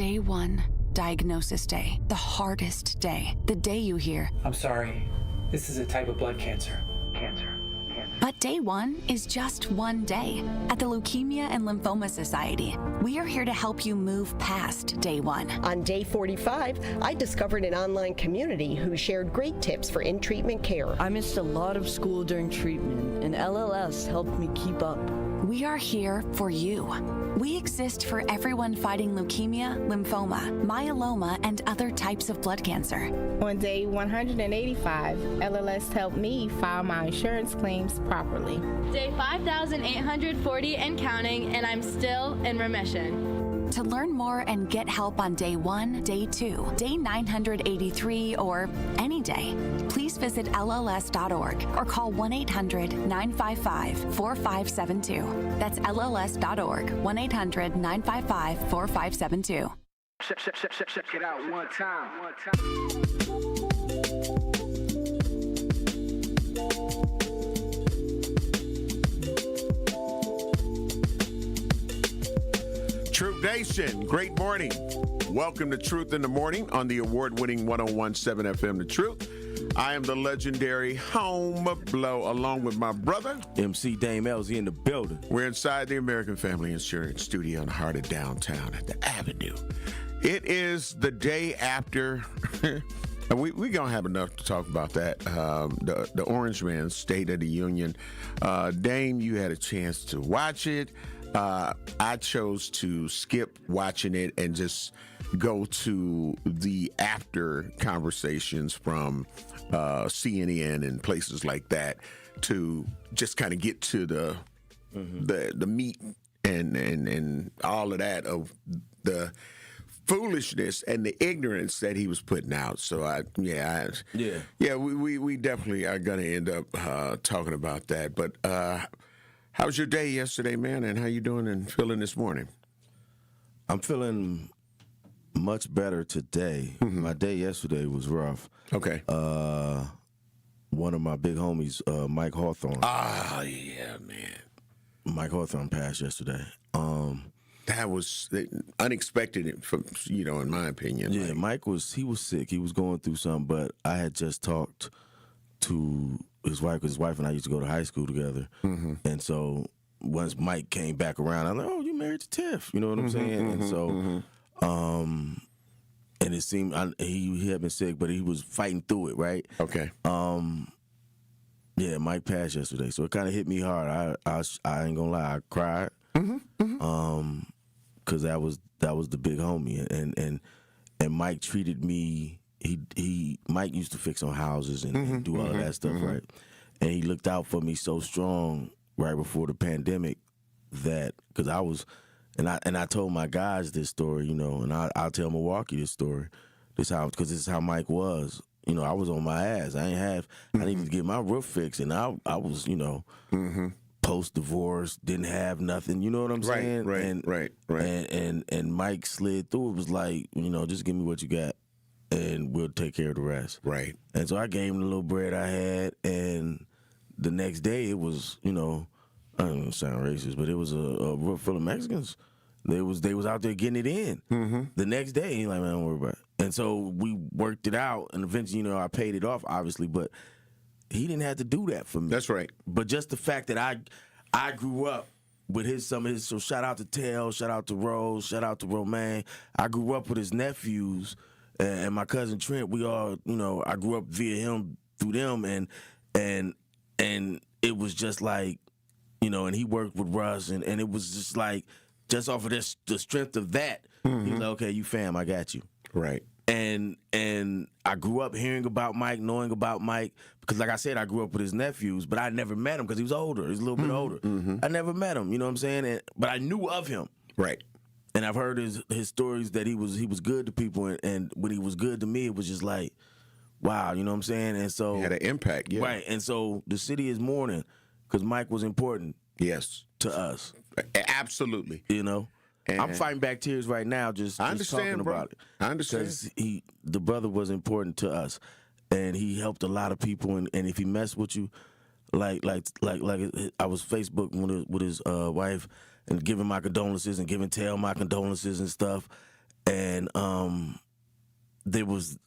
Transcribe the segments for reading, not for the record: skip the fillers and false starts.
Day one, diagnosis day, the hardest day, the day you hear, I'm sorry, this is a type of blood cancer. But day one is just one day. At the Leukemia and Lymphoma Society, we are here to help you move past day one. On day 45, I discovered an online community who shared great tips for in-treatment care. I missed a lot of school during treatment, and LLS helped me keep up. We are here for you. We exist for everyone fighting leukemia, lymphoma, myeloma, and other types of blood cancer. On day 185, LLS helped me file my insurance claims properly. Day 5,840 and counting, and I'm still in remission. To learn more and get help on day one, day two, day 983, or any day, please visit LLS.org or call 1-800-955-4572. That's LLS.org, 1-800-955-4572. Check it out one time. Truth Nation, great morning. Welcome to Truth in the Morning on the award-winning 101.7 FM The Truth. I am the legendary Home Blow, along with my brother, MC Dame Elsie in the building. We're inside the American Family Insurance Studio in the heart of downtown at the Avenue. It is the day after. We're going to have enough to talk about that. The Orange Man's State of the Union. Dame, you had a chance to watch it. I chose to skip watching it and just go to the after conversations from CNN and places like that to just kind of get to the meat and all of that of the foolishness and the ignorance that he was putting out. So we definitely are going to end up talking about that. But how was your day yesterday, man, and how you doing and feeling this morning? I'm feeling much better today. Mm-hmm. My day yesterday was rough. Okay. One of my big homies, Mike Hawthorne. Ah, yeah, man. Mike Hawthorne passed yesterday. That was unexpected, from, in my opinion. Yeah, Mike was sick. He was going through something, but I had just talked to his wife, because his wife and I used to go to high school together. Mm-hmm. And so once Mike came back around, I'm like, oh, you married to Tiff. You know what I'm saying? And so, and it seemed he had been sick, but he was fighting through it, right? Okay. Yeah, Mike passed yesterday, so it kind of hit me hard. I ain't gonna lie, I cried. Because that was the big homie, and Mike treated me. Mike used to fix on houses and do all of that stuff, right? And he looked out for me so strong right before the pandemic that, because I was, and I told my guys this story, and I'll tell Milwaukee this story, because this is how Mike was. I was on my ass. I needed to get my roof fixed, and I was, post-divorce, didn't have nothing. You know what I'm saying? Right. And Mike slid through. It was like, just give me what you got, and we'll take care of the rest. Right. And so I gave him the little bread I had, and the next day it was, I don't want to sound racist, but it was a room full of Mexicans. They was out there getting it in. The next day, he's like, man, don't worry about it. And so we worked it out, and eventually, I paid it off, obviously, but he didn't have to do that for me. That's right. But just the fact that I grew up with some of his, so shout out to Tell, shout out to Rose, shout out to Romaine. I grew up with his nephews and my cousin Trent. We all, I grew up via him, through them, and it was just like, and he worked with Russ, and it was just like, just off of the strength of that, he's like, okay, you fam, I got you. Right. And I grew up hearing about Mike, knowing about Mike, because like I said, I grew up with his nephews, but I never met him because he was older. He was a little bit older. I never met him, you know what I'm saying? But I knew of him. Right. And I've heard his stories that he was good to people, and when he was good to me, it was just like, wow, you know what I'm saying? And so he had an impact, yeah. Right. And so the city is mourning because Mike was important. Yes. To us. Absolutely. And I'm fighting back tears right now just talking about it. I understand. Because the brother was important to us, and he helped a lot of people. And if he messed with you, like I was Facebooking with his wife and giving my condolences and giving Tail my condolences and stuff. And it was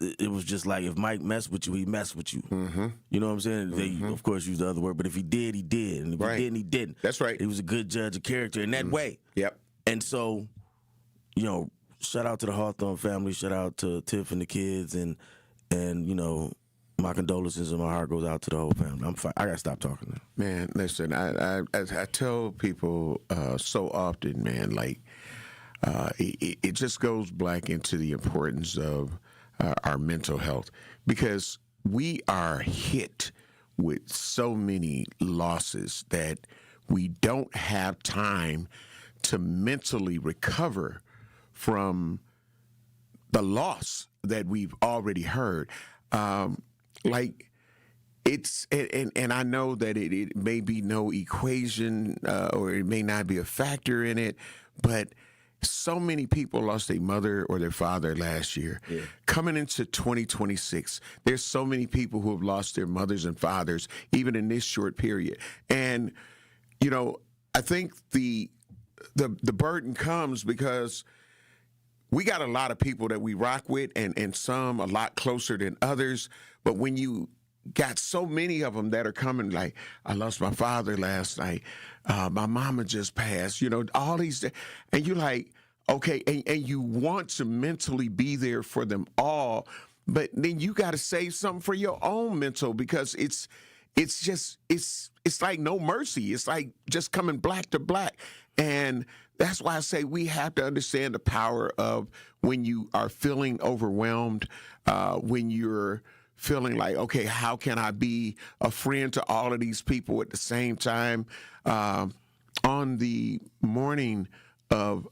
just like, if Mike messed with you, he messed with you. Mm-hmm. You know what I'm saying? They, of course, use the other word, but if he did, he did. And if he didn't, he didn't. That's right. He was a good judge of character in that way. Yep. And so, you know, shout out to the Hawthorne family, shout out to Tiff and the kids, and you know, my condolences and my heart goes out to the whole family. I gotta stop talking now. Man, listen, I tell people so often, man, like it just goes back into the importance of our mental health, because we are hit with so many losses that we don't have time to mentally recover from the loss that we've already heard. Like, it's, and I know that it may be no equation or it may not be a factor in it, but so many people lost their mother or their father last year. Yeah. Coming into 2026, there's so many people who have lost their mothers and fathers, even in this short period. And, you know, I think the burden comes because we got a lot of people that we rock with, and some a lot closer than others. But when you got so many of them that are coming, like, I lost my father last night, my mama just passed, you know, all these, and you're like, okay, and you want to mentally be there for them all, but then you got to save something for your own mental, because it's like no mercy. It's like just coming black to black. And that's why I say we have to understand the power of when you are feeling overwhelmed, when you're feeling like, okay, how can I be a friend to all of these people at the same time? On the morning of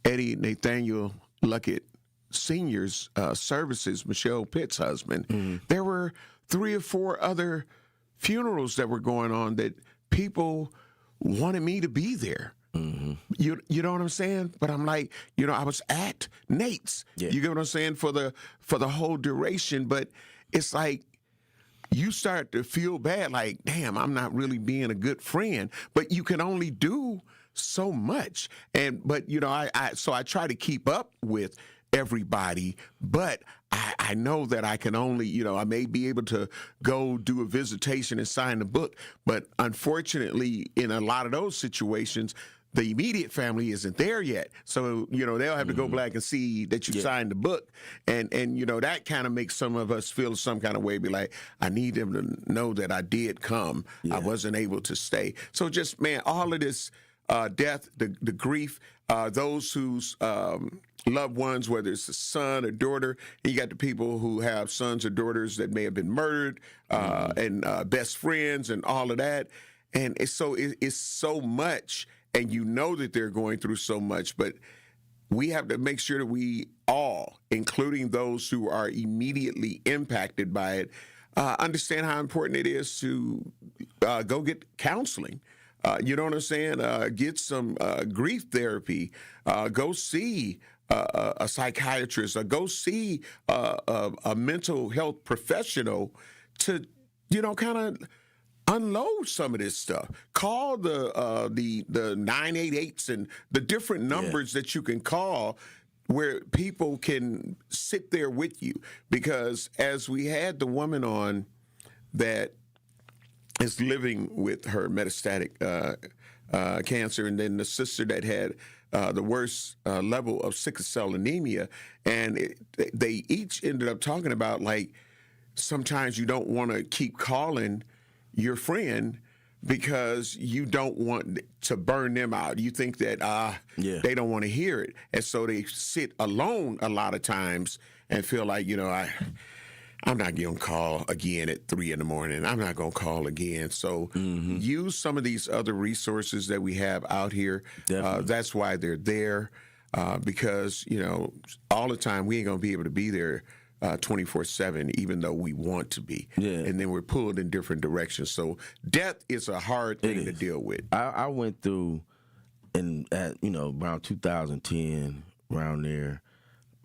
Eddie Nathaniel Luckett Sr.'s services, Michelle Pitt's husband, there were 3 or 4 other funerals that were going on that people wanted me to be there. Mm-hmm. You know what I'm saying? But I'm like, you know, I was at Nate's. Yeah. You get what I'm saying, for the whole duration. But it's like you start to feel bad, like, damn, I'm not really being a good friend. But you can only do so much. But you know, I try to keep up with everybody, but I know that I can only, you know, I may be able to go do a visitation and sign the book, but unfortunately, in a lot of those situations, the immediate family isn't there yet. So, you know, they'll have to go back and see that you signed the book. And you know, that kind of makes some of us feel some kind of way, be like, I need them to know that I did come. Yeah. I wasn't able to stay. So just, man, all of this death, the grief, those whose loved ones, whether it's a son or daughter, and you got the people who have sons or daughters that may have been murdered, and best friends and all of that. And it's so much, and you know that they're going through so much, but we have to make sure that we all, including those who are immediately impacted by it, understand how important it is to go get counseling. You know what I'm saying? Get some grief therapy. Go see a psychiatrist. Or go see a mental health professional to, you know, kind of unload some of this stuff. Call the 988s and the different numbers that you can call, where people can sit there with you. Because as we had the woman on that is living with her metastatic cancer, and then the sister that had the worst level of sickle cell anemia, and they each ended up talking about, like, sometimes you don't want to keep calling your friend because you don't want to burn them out. You think that they don't want to hear it, and so they sit alone a lot of times and feel like, you know, I'm not going to call again at 3 a.m. I'm not going to call again. So use some of these other resources that we have out here. That's why they're there, because, you know, all the time we ain't going to be able to be there 24/7, even though we want to be. Yeah. And then we're pulled in different directions. So death is a hard thing to deal with. I went through, at around 2010, around there,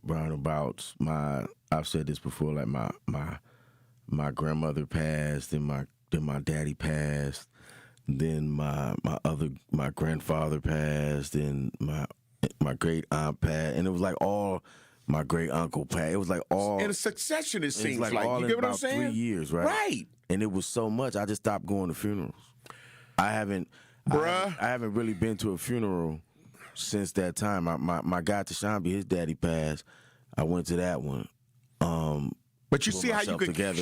around about I've said this before, like my grandmother passed, then my daddy passed, then my grandfather passed, and my great aunt Pat, and it was like all my great uncle Pat. It was like all in a succession. It seems like like all you in get what I'm about saying? 3 years, right? Right. And it was so much. I just stopped going to funerals. I haven't really been to a funeral since that time. My guy Tashambi, his daddy passed. I went to that one. But you see how you can count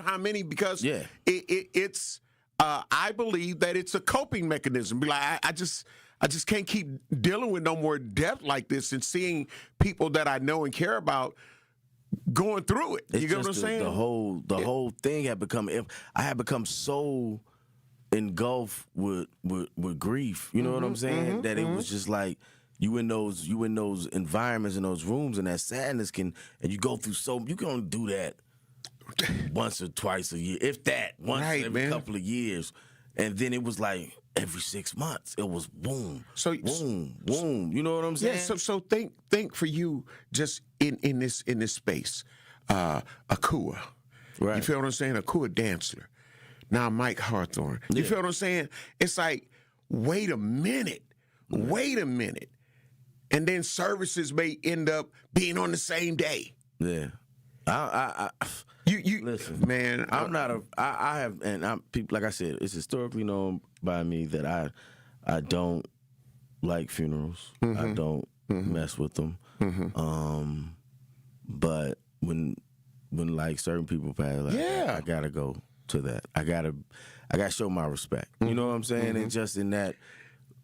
how many, because it's I believe that it's a coping mechanism. Be like, I just can't keep dealing with no more death like this, and seeing people that I know and care about going through it. You get what I'm saying? The whole thing had become. I had become so engulfed with grief. You know what I'm saying? That it was just like. You in those environments, in those rooms, and that sadness and you go through you can only do that once or twice a year, if that, once every couple of years. And then it was like every 6 months, it was boom, boom. You know what I'm saying? Yeah. So think for you just in this space, Akua. Right. You feel what I'm saying? Akua Dantzler. Now Mike Hawthorne. You feel what I'm saying? It's like, wait a minute. And then services may end up being on the same day. Yeah. You listen, man. I'm not I have, and I'm people, like I said, it's historically known by me that I don't like funerals. I don't mess with them. But when like certain people pass, like, I gotta go to that. I gotta show my respect. You know what I'm saying? And just in that.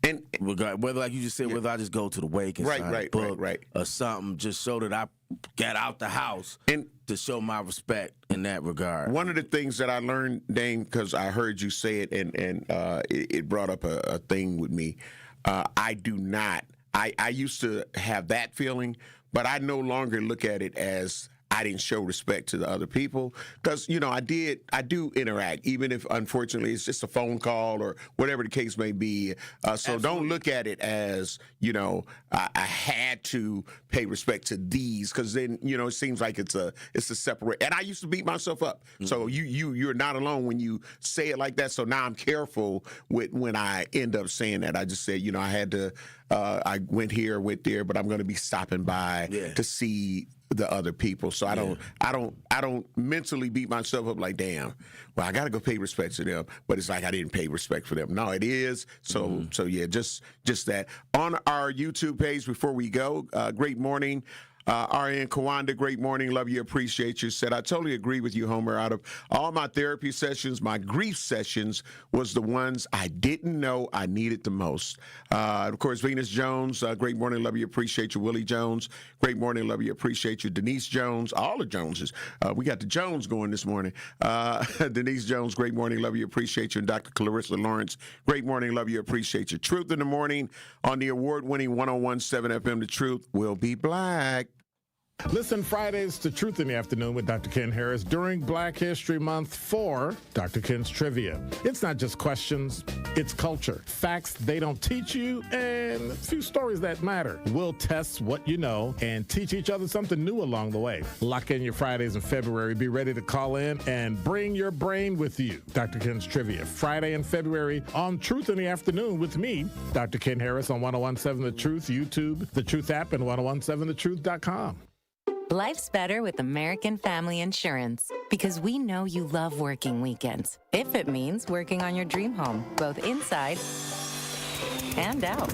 And whether, like you just said, whether I just go to the wake and sign a book or something, just so that I got out the house and to show my respect in that regard. One of the things that I learned, Dane, because I heard you say it, and it brought up a thing with me. I do not. I used to have that feeling, but I no longer look at it as I didn't show respect to the other people, because I do interact, even if unfortunately it's just a phone call or whatever the case may be. So don't look at it as I had to pay respect to these, because then it seems like it's a separate. And I used to beat myself up. So you're not alone when you say it like that. So now I'm careful with when I end up saying that. I just said I had to. I went here, went there, but I'm going to be stopping by to see the other people. So I don't mentally beat myself up like, damn, well, I got to go pay respect to them, but it's like I didn't pay respect for them. No, it is. So yeah, just that. On our YouTube page before we go, great morning. RN Kawanda, great morning. Love you, appreciate you. Said, I totally agree with you, Homer. Out of all my therapy sessions, my grief sessions was the ones I didn't know I needed the most. Of course, Venus Jones, great morning. Love you, appreciate you. Willie Jones, great morning. Love you, appreciate you. Denise Jones, all the Joneses. We got the Jones going this morning. Denise Jones, great morning. Love you, appreciate you. And Dr. Clarissa Lawrence, great morning. Love you, appreciate you. Truth in the morning on the award-winning 101.7 FM. The Truth will be black. Listen Fridays to Truth in the Afternoon with Dr. Ken Harris during Black History Month for Dr. Ken's Trivia. It's not just questions, it's culture, facts they don't teach you, and a few stories that matter. We'll test what you know and teach each other something new along the way. Lock in your Fridays in February. Be ready to call in and bring your brain with you. Dr. Ken's Trivia, Friday in February on Truth in the Afternoon with me, Dr. Ken Harris on 101.7 The Truth, YouTube, The Truth app, and 101.7thetruth.com. Life's better with American Family Insurance, because we know you love working weekends, if it means working on your dream home, both inside and out.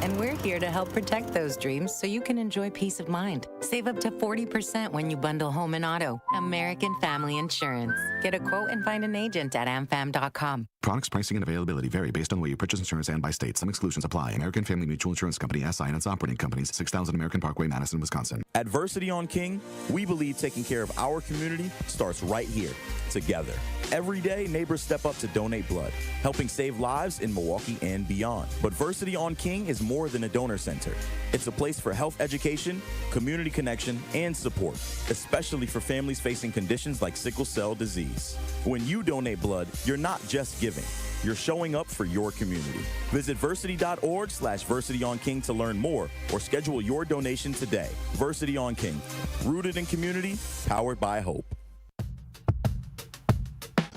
And we're here to help protect those dreams so you can enjoy peace of mind. Save up to 40% when you bundle home and auto. American Family Insurance. Get a quote and find an agent at amfam.com. Products, pricing, and availability vary based on the way you purchase insurance and by state. Some exclusions apply. American Family Mutual Insurance Company, SI, and its operating companies, 6000 American Parkway, Madison, Wisconsin. At Versity on King, we believe taking care of our community starts right here, together. Every day, neighbors step up to donate blood, helping save lives in Milwaukee and beyond. But Versity on King is more than a donor center. It's a place for health education, community connection, and support, especially for families facing conditions like sickle cell disease. When you donate blood, you're not just giving. You're showing up for your community. Visit versity.org/VersityOnKing to learn more or schedule your donation today. Versity on King, rooted in community, powered by hope.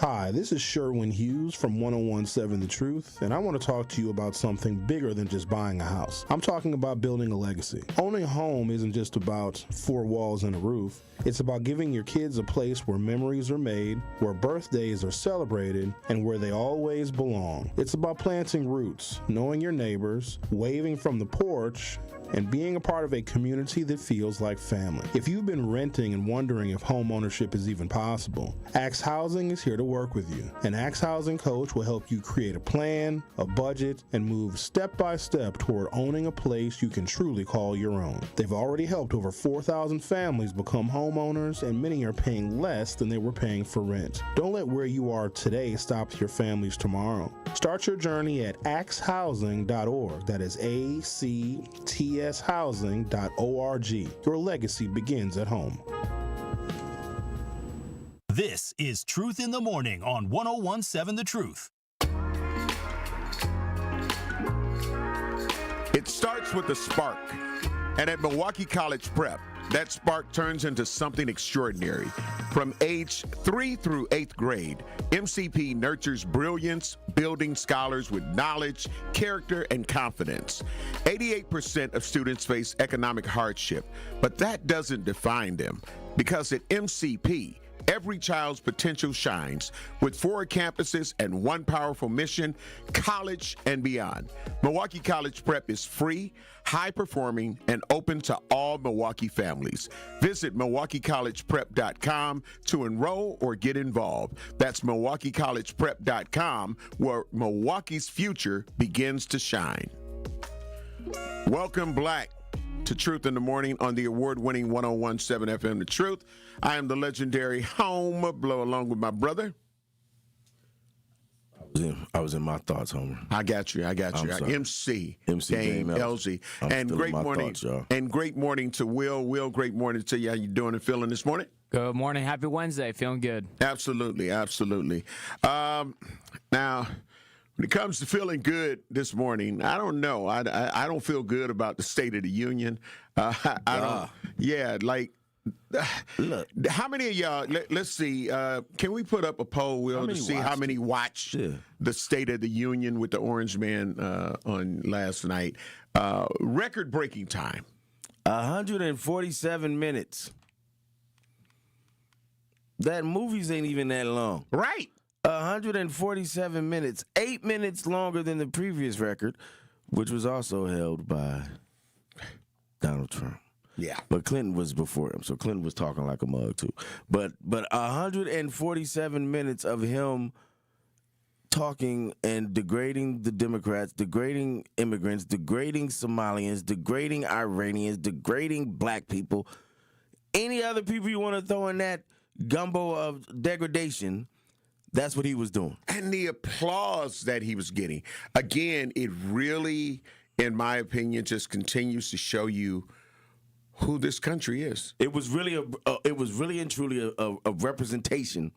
Hi, this is Sherwin Hughes from 1017 The Truth, and I want to talk to you about something bigger than just buying a house. I'm talking about building a legacy. Owning a home isn't just about four walls and a roof. It's about giving your kids a place where memories are made, where birthdays are celebrated, and where they always belong. It's about planting roots, knowing your neighbors, waving from the porch, and being a part of a community that feels like family. If you've been renting and wondering if home ownership is even possible, Axe Housing is here to work with you. An Axe Housing coach will help you create a plan, a budget, and move step by step toward owning a place you can truly call your own. They've already helped over 4,000 families become homeowners, and many are paying less than they were paying for rent. Don't let where you are today stop your families tomorrow. Start your journey at axehousing.org. That is ACTShousing.org. Your legacy begins at home. This is Truth in the Morning on 1017 The Truth. It starts with a spark. And at Milwaukee College Prep, that spark turns into something extraordinary. From age 3 through 8th grade, MCP nurtures brilliance, building scholars with knowledge, character, and confidence. 88% of students face economic hardship, but that doesn't define them, because at MCP, every child's potential shines with 4 campuses and one powerful mission: college and beyond. Milwaukee College Prep is free, high-performing, and open to all Milwaukee families. Visit MilwaukeeCollegePrep.com to enroll or get involved. That's MilwaukeeCollegePrep.com, where Milwaukee's future begins to shine. Welcome, Black, to Truth in the Morning on the award-winning 1017 FM The Truth. I am the legendary Homer Blow, along with my brother. I was in my thoughts, Homer. I got you. MC Game LZ. And great morning. Thoughts, and great morning to Will. Will, great morning to you. How you doing and feeling this morning? Good morning. Happy Wednesday. Feeling good. Absolutely. Now, when it comes to feeling good this morning, I don't know. I don't feel good about the State of the Union. I don't. Yeah, like. Look, how many of y'all? Let's see. Can we put up a poll, Will, to see how many watched the State of the Union with the Orange Man on last night? Record-breaking time. 147 minutes. That movies ain't even that long. Right. 147 minutes. 8 minutes longer than the previous record, which was also held by Donald Trump. Yeah. But Clinton was before him, so Clinton was talking like a mug, too. But 147 minutes of him talking and degrading the Democrats, degrading immigrants, degrading Somalians, degrading Iranians, degrading black people. Any other people you want to throw in that gumbo of degradation, that's what he was doing. And the applause that he was getting. Again, it really, in my opinion, just continues to show you who this country is. It was really and truly a representation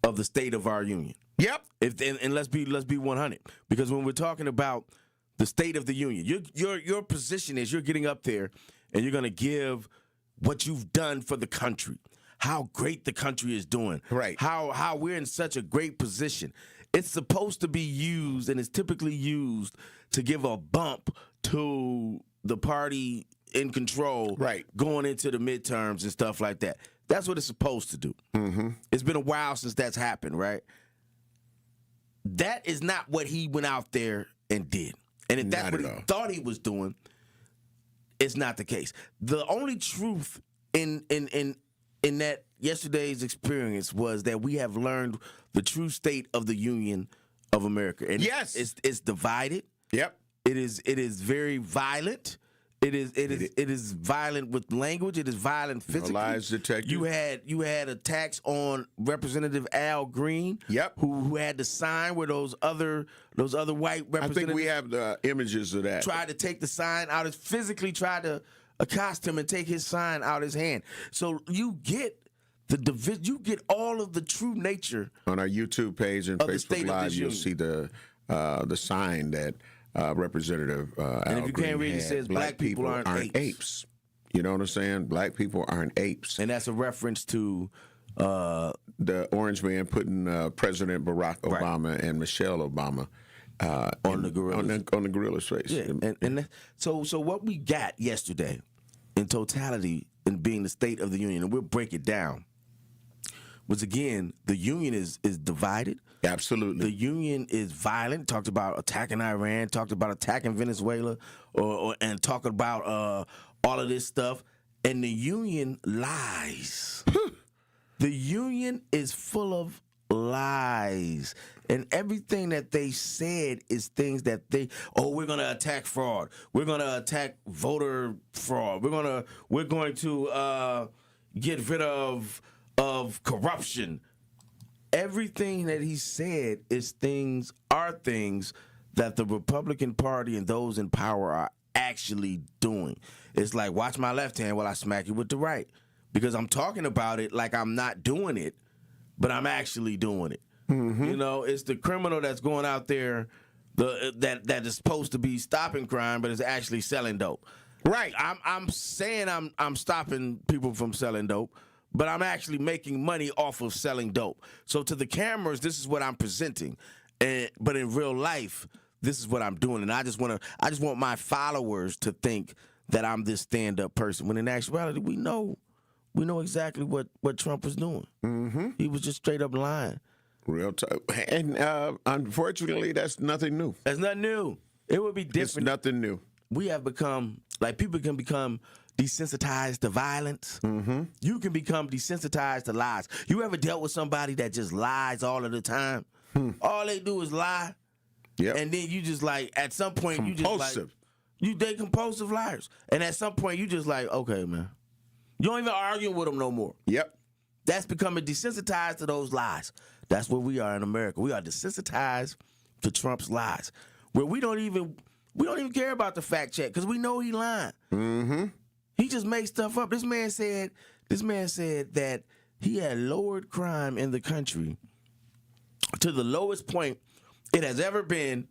of the state of our union. Yep. And let's be 100, because when we're talking about the state of the union, your position is you're getting up there and you're going to give what you've done for the country, how great the country is doing, right? How we're in such a great position. It's supposed to be used, and it's typically used to give a bump to the party in control, right, going into the midterms and stuff like that. That's what it's supposed to do. Mm-hmm. It's been a while since that's happened, right? That is not what he went out there and did. And if that's what he thought he was doing, it's not the case. The only truth in that yesterday's experience was that we have learned the true state of the Union of America. And yes, it's divided. Yep. It is very violent. It is violent with language. It is violent physically. Lies detected. You had attacks on Representative Al Green. Yep. Who had the sign where those other white representatives. I think we have the images of that. Tried to take the sign out. Physically tried to accost him and take his sign out his hand. So you get the division. You get all of the true nature on our YouTube page and Facebook Live. You'll see the sign that. Representative and if you can't read, it says black people aren't apes. You know what I'm saying? Black people aren't apes. And that's a reference to The orange man putting President Barack Obama and Michelle Obama on the gorillas. on the gorilla's face. Yeah, so what we got yesterday, in totality, in being the State of the Union, and we'll break it down, was again the Union is divided. Absolutely, the Union is violent. Talked about attacking Iran. Talked about attacking Venezuela, and talking about all of this stuff. And the Union lies. The Union is full of lies. And everything that they said is things that we're going to attack fraud. We're going to attack voter fraud. We're going to get rid of corruption. Everything that he said are things that the Republican Party and those in power are actually doing. It's like, watch my left hand while I smack you with the right. Because I'm talking about it like I'm not doing it, but I'm actually doing it. Mm-hmm. You know, it's the criminal that's going out there that is supposed to be stopping crime, but is actually selling dope. Right. I'm saying I'm stopping people from selling dope, but I'm actually making money off of selling dope. So to the cameras, this is what I'm presenting. But in real life, this is what I'm doing. And I just want my followers to think that I'm this stand-up person. When in actuality, we know exactly what Trump was doing. Mm-hmm. He was just straight up lying. Real tough. And unfortunately, that's nothing new. That's nothing new. It would be different. It's nothing new. We have become, people can become desensitized to violence. Mm-hmm. You can become desensitized to lies. You ever dealt with somebody that just lies all of the time? All they do is lie. Yep. And then you just at some point, compulsive. They compulsive liars. And at some point, you just okay, man. You don't even argue with them no more. Yep. That's becoming desensitized to those lies. That's where we are in America. We are desensitized to Trump's lies, where we don't even care about the fact check because we know he lying. Mm-hmm. He just makes stuff up. This man said that he had lowered crime in the country to the lowest point it has ever been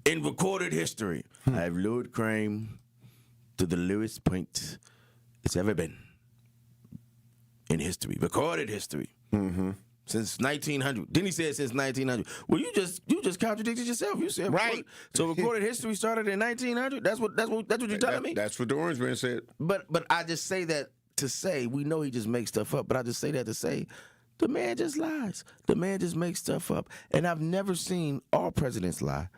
in recorded history. I have lowered crime to the lowest point it's ever been in history, recorded history. Mm-hmm. Since 1900. Didn't he say it since 1900? Well, you just contradicted yourself. You said right. So recorded history started in 1900. That's what you're telling me. That's what the orange man said. But I just say that to say we know he just makes stuff up. But I just say that to say the man just lies. The man just makes stuff up. And I've never seen all presidents lie.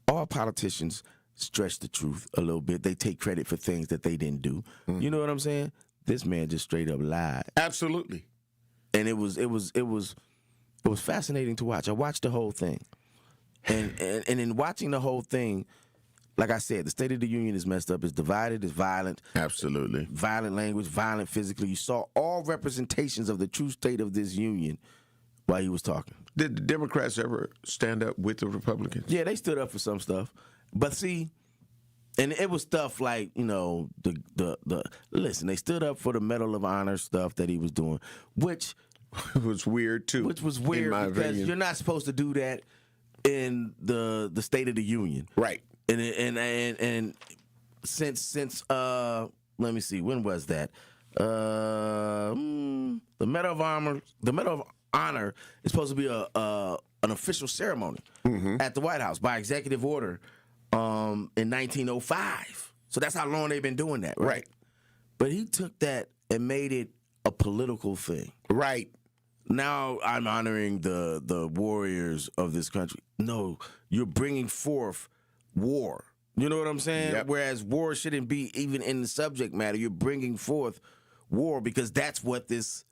All politicians stretch the truth a little bit. They take credit for things that they didn't do. Mm-hmm. You know what I'm saying? This man just straight up lied. Absolutely. And it was fascinating to watch. I watched the whole thing, and in watching the whole thing, like I said, the State of the Union is messed up. It's divided. It's violent. Absolutely. Violent language, violent physically. You saw all representations of the true state of this union while he was talking. Did the Democrats ever stand up with the Republicans? Yeah, they stood up for some stuff, but see. And it was stuff like, listen, they stood up for the Medal of Honor stuff that he was doing, which was weird too. Which was weird because opinion. You're not supposed to do that in the State of the Union. Right. And since let me see, when was that? The Medal of Honor is supposed to be an official ceremony at the White House by executive order. In 1905. So that's how long they've been doing that, right? But he took that and made it a political thing. Right. Now I'm honoring the warriors of this country. No, you're bringing forth war. You know what I'm saying? Yep. Whereas war shouldn't be even in the subject matter. You're bringing forth war because that's what this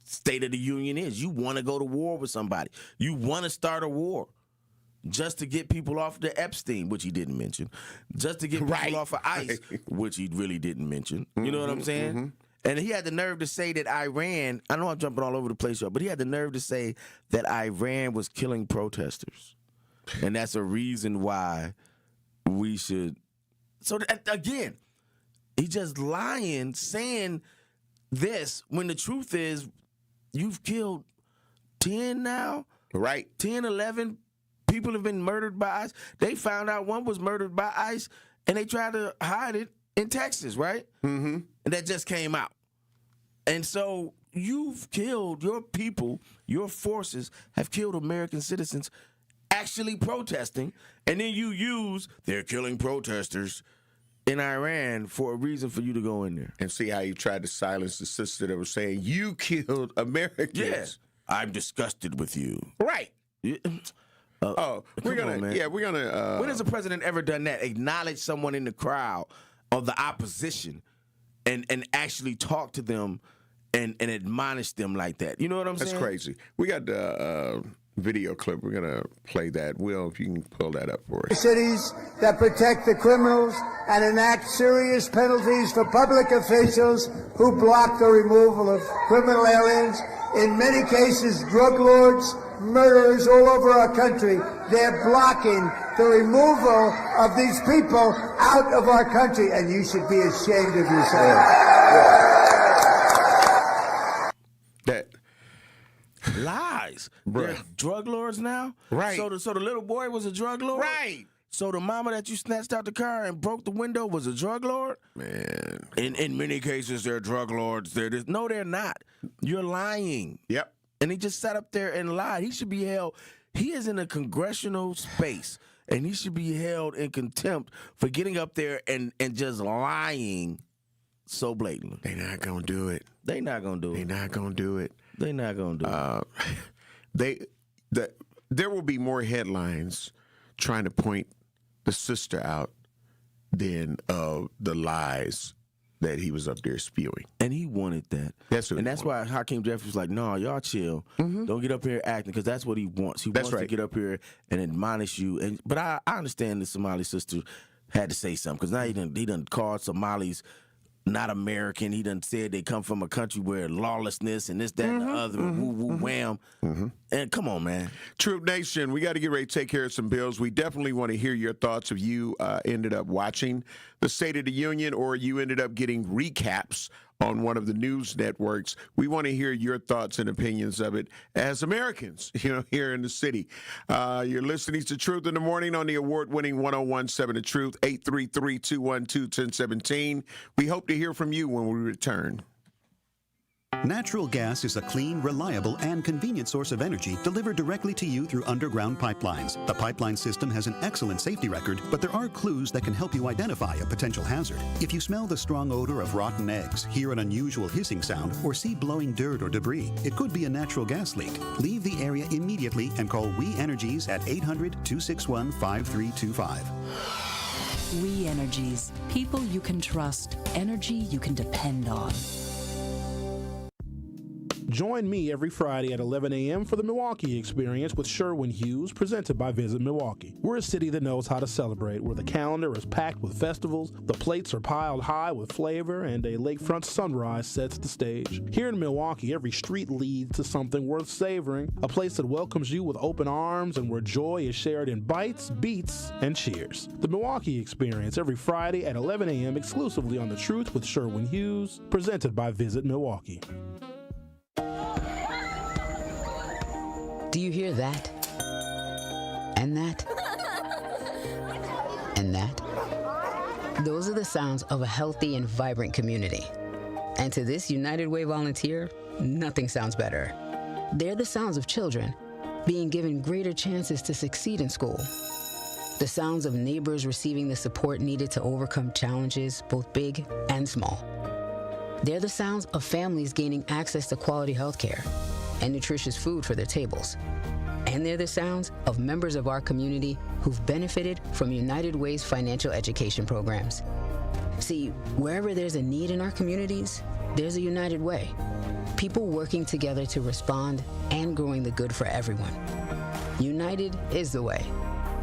State of the Union is. You want to go to war with somebody. You want to start a war. Just to get people off the Epstein, which he didn't mention. Just to get people off of ICE, which he really didn't mention. You know what I'm saying? Mm-hmm. And he had the nerve to say that Iran, I know I'm jumping all over the place, y'all, but he had the nerve to say that Iran was killing protesters. And that's a reason why we should. So, again, he just lying, saying this, when the truth is you've killed 10 now? Right. 10, 11 people have been murdered by ICE. They found out one was murdered by ICE, and they tried to hide it in Texas, right? Mm-hmm. And that just came out. And so you've killed your people, your forces have killed American citizens actually protesting, and then you use they're killing protesters in Iran for a reason for you to go in there. And see how you tried to silence the sister that was saying, you killed Americans. Yeah. I'm disgusted with you. Right. Yeah. We're gonna. When has the president ever done that? Acknowledge someone in the crowd of the opposition and actually talk to them and admonish them like that. You know what I'm saying? That's crazy. We got the video clip. We're gonna play that. Will, if you can pull that up for us. Cities that protect the criminals and enact serious penalties for public officials who block the removal of criminal aliens. In many cases, drug lords, murderers all over our country, they're blocking the removal of these people out of our country, and you should be ashamed of yourself. That lies. They're drug lords now? Right. So the little boy was a drug lord? Right. So the mama that you snatched out the car and broke the window was a drug lord? Man. In many cases, they're drug lords. No, they're not. You're lying. Yep. And he just sat up there and lied. He should be held. He is in a congressional space, and he should be held in contempt for getting up there and just lying so blatantly. They're not going to do it. They're not going to do it. They're not going to do it. They're not going to do it. There will be more headlines trying to point the sister out than the lies that he was up there spewing. And he wanted that. That's why Hakeem Jeffries was like, no, y'all chill. Don't get up here acting, because that's what he wants. He wants to get up here and admonish you. But I understand the Somali sister had to say something, because now he done called Somalis not American. He done said they come from a country where lawlessness and this, that, and the other, woo, wham. And come on, man. Troop Nation, we got to get ready to take care of some bills. We definitely want to hear your thoughts if you ended up watching the State of the Union or you ended up getting recaps on one of the news networks. We want to hear your thoughts and opinions of it as Americans, here in the city. You're listening to Truth in the Morning on the award-winning 1017 The Truth, 833-212-1017. We hope to hear from you when we return. Natural gas is a clean, reliable, and convenient source of energy delivered directly to you through underground pipelines. The pipeline system has an excellent safety record, but there are clues that can help you identify a potential hazard. If you smell the strong odor of rotten eggs, hear an unusual hissing sound, or see blowing dirt or debris, it could be a natural gas leak. Leave the area immediately and call We Energies at 800-261-5325. We Energies. People you can trust. Energy you can depend on. Join me every Friday at 11 a.m. for the Milwaukee Experience with Sherwin Hughes, presented by Visit Milwaukee. We're a city that knows how to celebrate, where the calendar is packed with festivals, the plates are piled high with flavor, and a lakefront sunrise sets the stage. Here in Milwaukee, every street leads to something worth savoring, a place that welcomes you with open arms and where joy is shared in bites, beats, and cheers. The Milwaukee Experience every Friday at 11 a.m. exclusively on The Truth with Sherwin Hughes, presented by Visit Milwaukee. Do you hear that? And that? And that? Those are the sounds of a healthy and vibrant community. And to this United Way volunteer, nothing sounds better. They're the sounds of children being given greater chances to succeed in school. The sounds of neighbors receiving the support needed to overcome challenges, both big and small. They're the sounds of families gaining access to quality health care and nutritious food for their tables. And they're the sounds of members of our community who've benefited from United Way's financial education programs. See, wherever there's a need in our communities, there's a United Way. People working together to respond and growing the good for everyone. United is the way.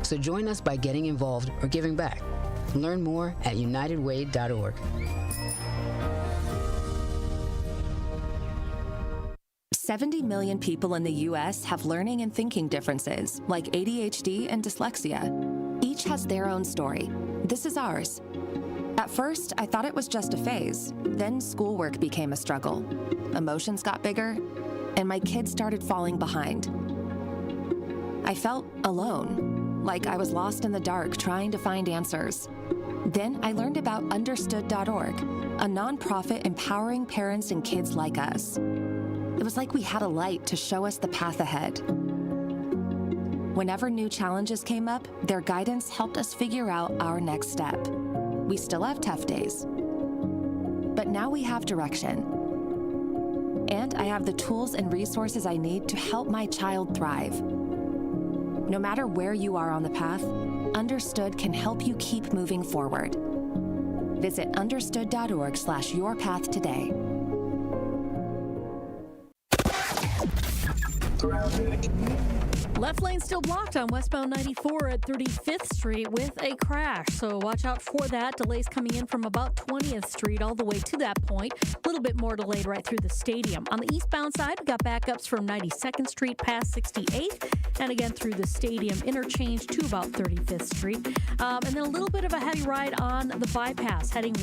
So join us by getting involved or giving back. Learn more at unitedway.org. 70 million people in the U.S. have learning and thinking differences, like ADHD and dyslexia. Each has their own story. This is ours. At first, I thought it was just a phase. Then schoolwork became a struggle. Emotions got bigger, and my kids started falling behind. I felt alone, like I was lost in the dark trying to find answers. Then I learned about Understood.org, a nonprofit empowering parents and kids like us. It was like we had a light to show us the path ahead. Whenever new challenges came up, their guidance helped us figure out our next step. We still have tough days, but now we have direction. And I have the tools and resources I need to help my child thrive. No matter where you are on the path, Understood can help you keep moving forward. Visit understood.org/yourpath today. Left lane still blocked on westbound 94 at 35th Street with a crash, so watch out for that. Delays coming in from about 20th Street all the way to that point. A little bit more delayed right through the stadium. On the eastbound side, we got backups from 92nd Street past 68th, and again through the stadium interchange to about 35th Street. And then a little bit of a heavy ride on the bypass heading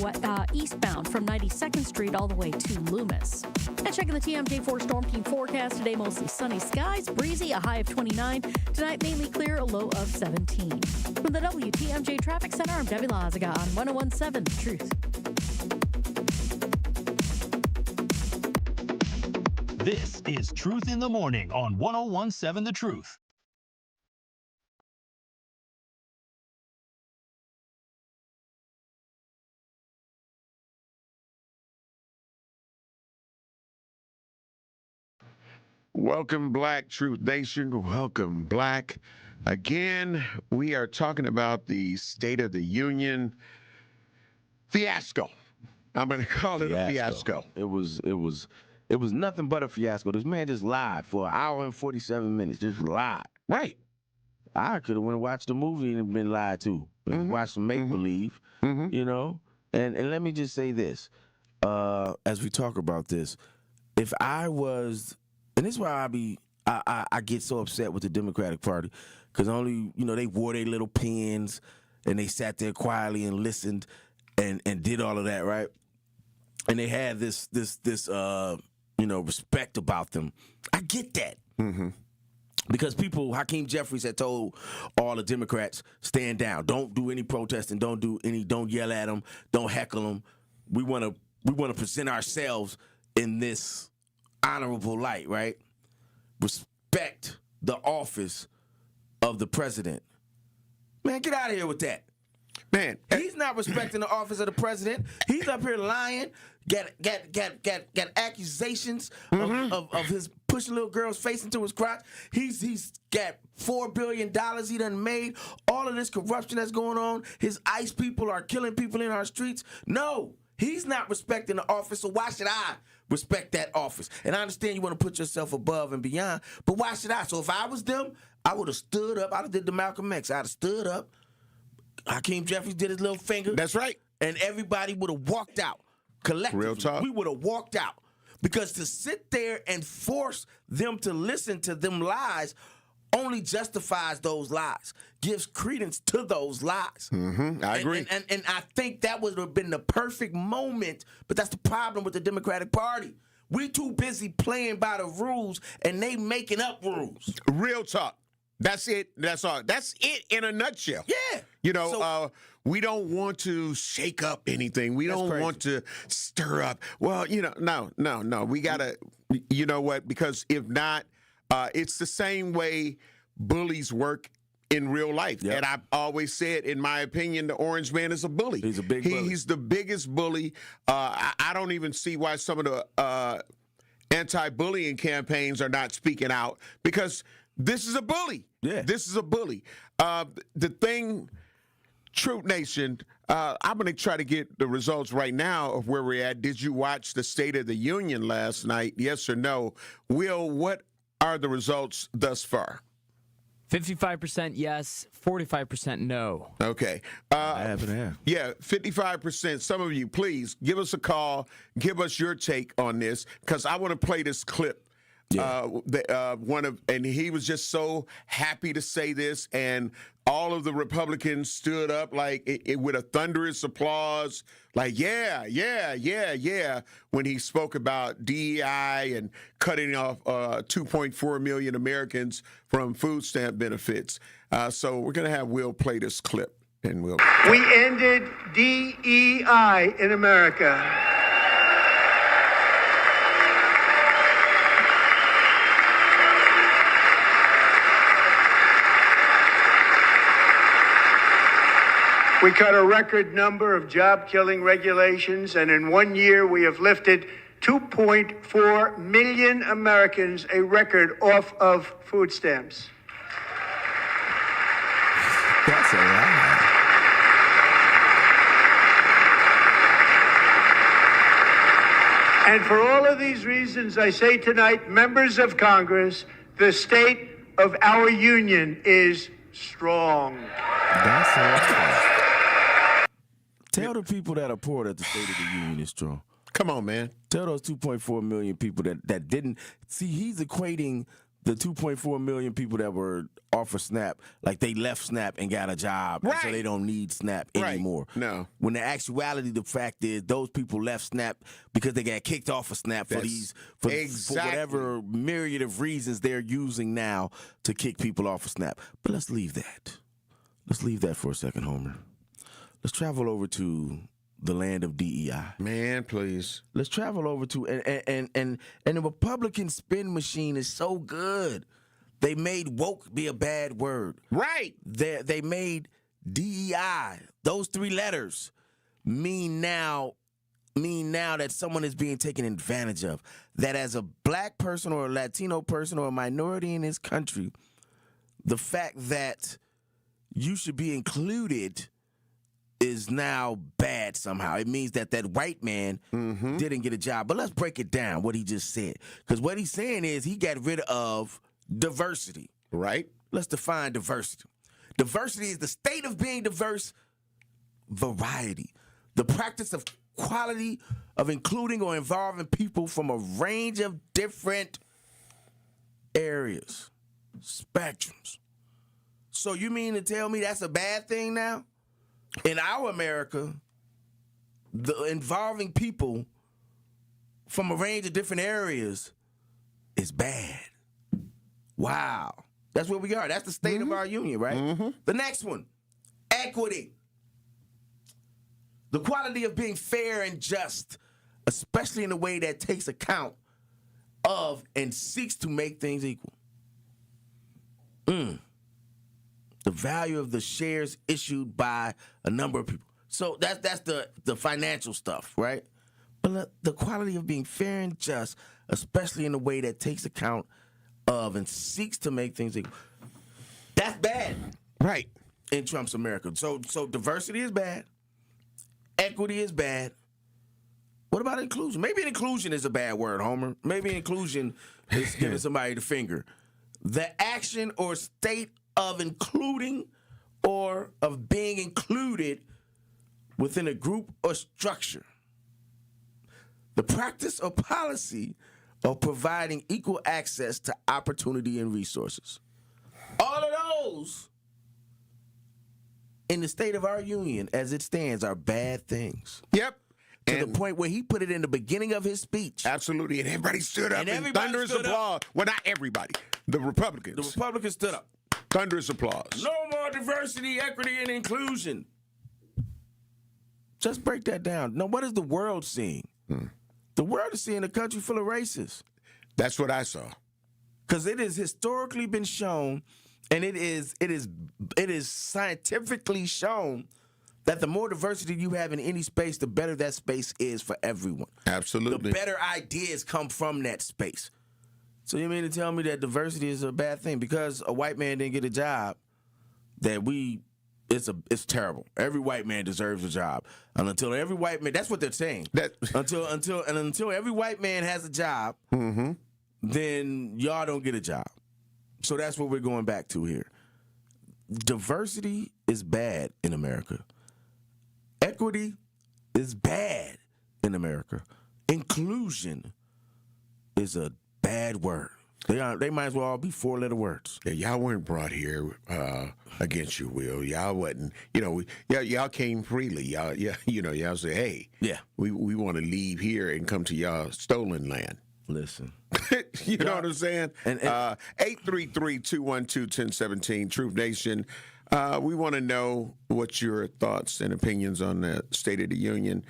eastbound from 92nd Street all the way to Loomis. And checking the TMJ4 Storm Team forecast today, mostly sunny skies, breezy, a high of 29. Tonight, mainly clear, a low of 17. From the WTMJ Traffic Center, I'm Debbie Lazaga on 101.7 The Truth. This is Truth in the Morning on 101.7 The Truth. Welcome, Black Truth Nation. Welcome, Black. Again, we are talking about the State of the Union fiasco. I'm going to call it a fiasco. It was nothing but a fiasco. This man just lied for an hour and 47 minutes. Just lied. Right. I could have went and watched a movie and been lied to. Watched some make-believe, you know? And let me just say this. As we talk about this, if I was... And this is why I get so upset with the Democratic Party, because they wore their little pins and they sat there quietly and listened and did all of that, right? And they had this respect about them. I get that. Because Hakeem Jeffries had told all the Democrats, stand down, don't do any protesting, don't yell at them, don't heckle them. We want to present ourselves in this honorable light, right? Respect the office of the president. Man, get out of here with that. Man, he's not respecting the office of the president. He's up here lying, got accusations of his pushing little girl's face into his crotch. He's got $4 billion he done made. All of this corruption that's going on. His ICE people are killing people in our streets. No, he's not respecting the office, so why should I respect that office? And I understand you want to put yourself above and beyond, but why should I? So if I was them, I would have stood up. I did the Malcolm X. I'd have stood up. Hakeem Jeffries did his little finger. That's right. And everybody would have walked out. Collectively, real talk. We would have walked out. Because to sit there and force them to listen to them lies only justifies those lies, gives credence to those lies. I agree. And I think that would have been the perfect moment, but that's the problem with the Democratic Party. We too busy playing by the rules, and they making up rules. Real talk. That's it. That's all. That's it in a nutshell. Yeah. We don't want to shake up anything. We don't want to stir up. Well, no. We got to, you know what? Because if not, it's the same way bullies work in real life. Yep. And I've always said, in my opinion, the orange man is a bully. He's a big bully. He's the biggest bully. I don't even see why some of the anti-bullying campaigns are not speaking out, because this is a bully. Yeah. This is a bully. The thing, Truth Nation, I'm going to try to get the results right now of where we're at. Did you watch the State of the Union last night? Yes or no? Will, what are the results thus far? 55% yes, 45% no. Okay. Yeah, 55%. Some of you, please give us a call. Give us your take on this, because I want to play this clip. And he was just so happy to say this, and all of the Republicans stood up with a thunderous applause, like yeah, when he spoke about DEI and cutting off 2.4 million Americans from food stamp benefits. So we're going to have Will play this clip. and we'll. We ended DEI in America. We cut a record number of job-killing regulations, and in 1 year we have lifted 2.4 million Americans, a record, off of food stamps. That's a lot. And for all of these reasons, I say tonight, members of Congress, the state of our union is strong. That's a lot. Tell the people that are poor that the state of the union is strong. Come on, man. Tell those 2.4 million people that didn't see. He's equating the 2.4 million people that were off of SNAP like they left SNAP and got a job, right. So they don't need SNAP anymore. No. When the actuality, the fact is, those people left SNAP because they got kicked off of SNAP for whatever myriad of reasons they're using now to kick people off of SNAP. But let's leave that. Let's leave that for a second, Homer. Let's travel over to the land of DEI. Man, please. Let's travel over to and the Republican spin machine is so good. They made woke be a bad word. Right. They made DEI, those three letters, mean now that someone is being taken advantage of. That as a black person or a Latino person or a minority in this country, the fact that you should be included is now bad somehow. It means that white man didn't get a job. But let's break it down, what he just said. Because what he's saying is he got rid of diversity. Right. Let's define diversity. Diversity is the state of being diverse, variety. The practice of quality of including or involving people from a range of different areas, spectrums. So you mean to tell me that's a bad thing now? In our America, the involving people from a range of different areas is bad. Wow. That's where we are. That's the state of our union, right? The next one, equity. The quality of being fair and just, especially in a way that takes account of and seeks to make things equal. The value of the shares issued by a number of people. So that's the financial stuff, right? But the quality of being fair and just, especially in a way that takes account of and seeks to make things equal. That's bad. Right. In Trump's America. So diversity is bad. Equity is bad. What about inclusion? Maybe inclusion is a bad word, Homer. Maybe inclusion is giving somebody the finger. The action or state of including or of being included within a group or structure. The practice or policy of providing equal access to opportunity and resources. All of those in the state of our union as it stands are bad things. Yep. To the point where he put it in the beginning of his speech. Absolutely. And everybody stood up and thunderous applause. Well, not everybody. The Republicans. The Republicans stood up. Thunderous applause. No more diversity, equity, and inclusion. Just break that down. Now, what is the world seeing? The world is seeing a country full of racists. That's what I saw. Because it has historically been shown, and it is scientifically shown that the more diversity you have in any space, the better that space is for everyone. Absolutely. The better ideas come from that space. So you mean to tell me that diversity is a bad thing because a white man didn't get a job? It's terrible. Every white man deserves a job, and until every white man, that's what they're saying. Until every white man has a job, then y'all don't get a job. So that's what we're going back to here. Diversity is bad in America. Equity is bad in America. Inclusion is a bad word. They might as well all be four-letter words. Yeah, y'all weren't brought here against your will. Y'all wasn't. Y'all came freely. Y'all say, hey, we want to leave here and come to y'all stolen land. Listen, you know what I'm saying? 833-212-1017, Truth Nation. We want to know what your thoughts and opinions on the State of the Union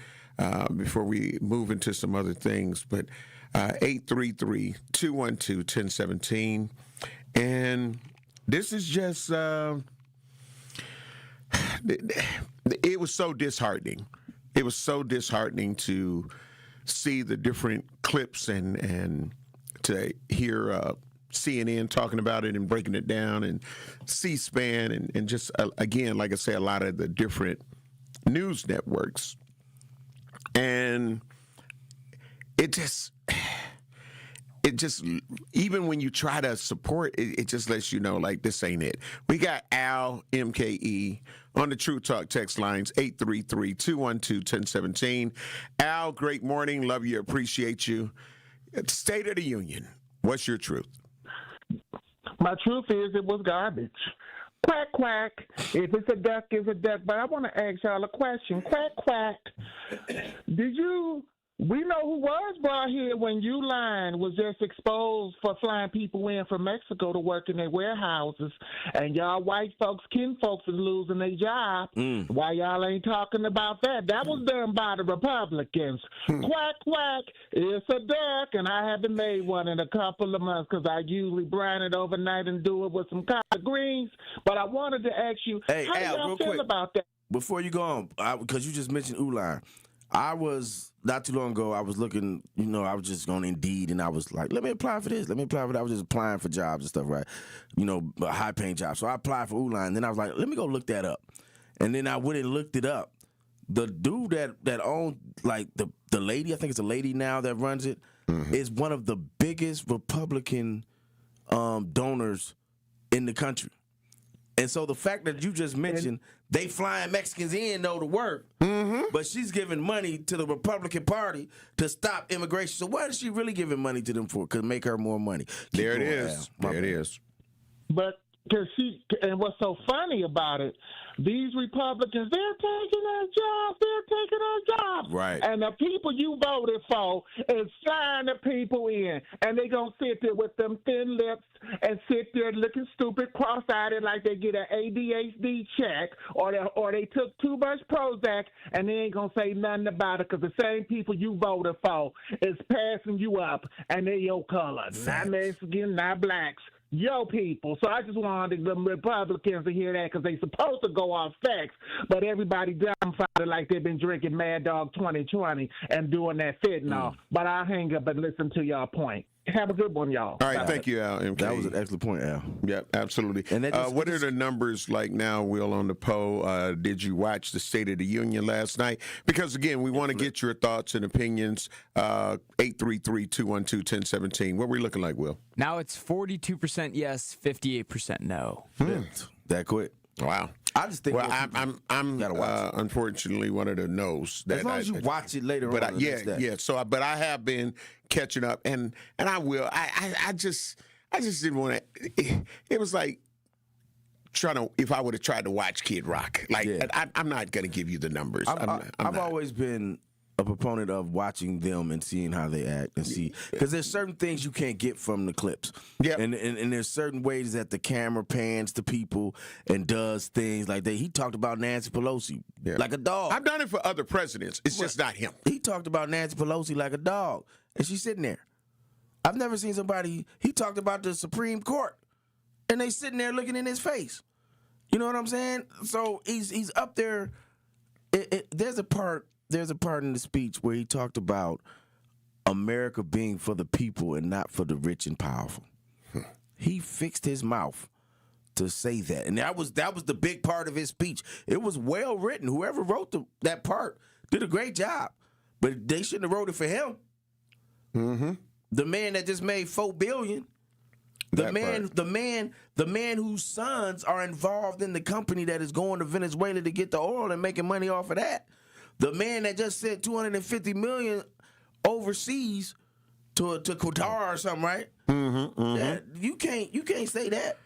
before we move into some other things. But 833-212-1017. And this is just, it was so disheartening. It was so disheartening to see the different clips and to hear CNN talking about it and breaking it down, and C-SPAN and just, again, like I say, a lot of the different news networks. And it just, even when you try to support, it just lets you know, like, this ain't it. We got Al, MKE, on the True Talk text lines, 833-212-1017. Al, great morning. Love you. Appreciate you. State of the Union. What's your truth? My truth is it was garbage. Quack, quack. If it's a duck, it's a duck. But I want to ask y'all a question. Quack, quack. We know who was brought here when Uline was just exposed for flying people in from Mexico to work in their warehouses, and y'all white folks, kin folks, is losing their job. Why y'all ain't talking about that? That was done by the Republicans. Quack, quack. It's a duck, and I haven't made one in a couple of months because I usually brine it overnight and do it with some collard greens. But I wanted to ask you, how do y'all feel about that? Before you go on, because you just mentioned Uline, I was, not too long ago, I was looking, I was just on Indeed, and I was like, let me apply for this, let me apply for that. I was just applying for jobs and stuff, right? High-paying jobs. So I applied for Uline, and then I was like, let me go look that up. And then I went and looked it up. The dude that owned, like, the lady, I think it's a lady now that runs it, is one of the biggest Republican donors in the country. And so the fact that you just mentioned they flying Mexicans in, to work, but she's giving money to the Republican Party to stop immigration. So what is she really giving money to them for? Could make her more money. There it is. But and what's so funny about it, these Republicans, they're taking our jobs. Right. And the people you voted for is flying the people in. And they going to sit there with them thin lips and sit there looking stupid, cross-eyed, like they get an ADHD check or they took too much Prozac, and they ain't going to say nothing about it because the same people you voted for is passing you up, and they're your color. Not Mexican, not blacks. Yo, people. So I just wanted the Republicans to hear that because they supposed to go off facts, but everybody dumbfounded like they've been drinking Mad Dog 2020 and doing that fentanyl. But I'll hang up and listen to y'all point. Have a good one, y'all. All right, thank you, Al. MK. That was an excellent point, Al. Yep, absolutely. And what are the numbers like now, Will, on the poll? Did you watch the State of the Union last night? Because, again, we want to get your thoughts and opinions. 833-212-1017. What are we looking like, Will? Now it's 42% yes, 58% no. That quick. Wow. I just think. Well, I'm unfortunately one of the no's. As long as you watch it later on. So, but I have been catching up, and I will. I just didn't want to. It was like if I would have tried to watch Kid Rock. I'm not going to give you the numbers. I've always been a proponent of watching them and seeing how they act and see, because there's certain things you can't get from the clips. Yeah, and there's certain ways that the camera pans to people and does things like that. He talked about Nancy Pelosi like a dog. I've done it for other presidents. It's just not him. He talked about Nancy Pelosi like a dog, and she's sitting there. I've never seen somebody. He talked about the Supreme Court, and they sitting there looking in his face. You know what I'm saying? So he's up there. There's a part in the speech where he talked about America being for the people and not for the rich and powerful. He fixed his mouth to say that, and that was the big part of his speech. It was well written. Whoever wrote that part did a great job, but they shouldn't have wrote it for him. The man that just made $4 billion. The man whose sons are involved in the company that is going to Venezuela to get the oil and making money off of that. The man that just sent $250 million overseas to Qatar or something, right? You can't say that.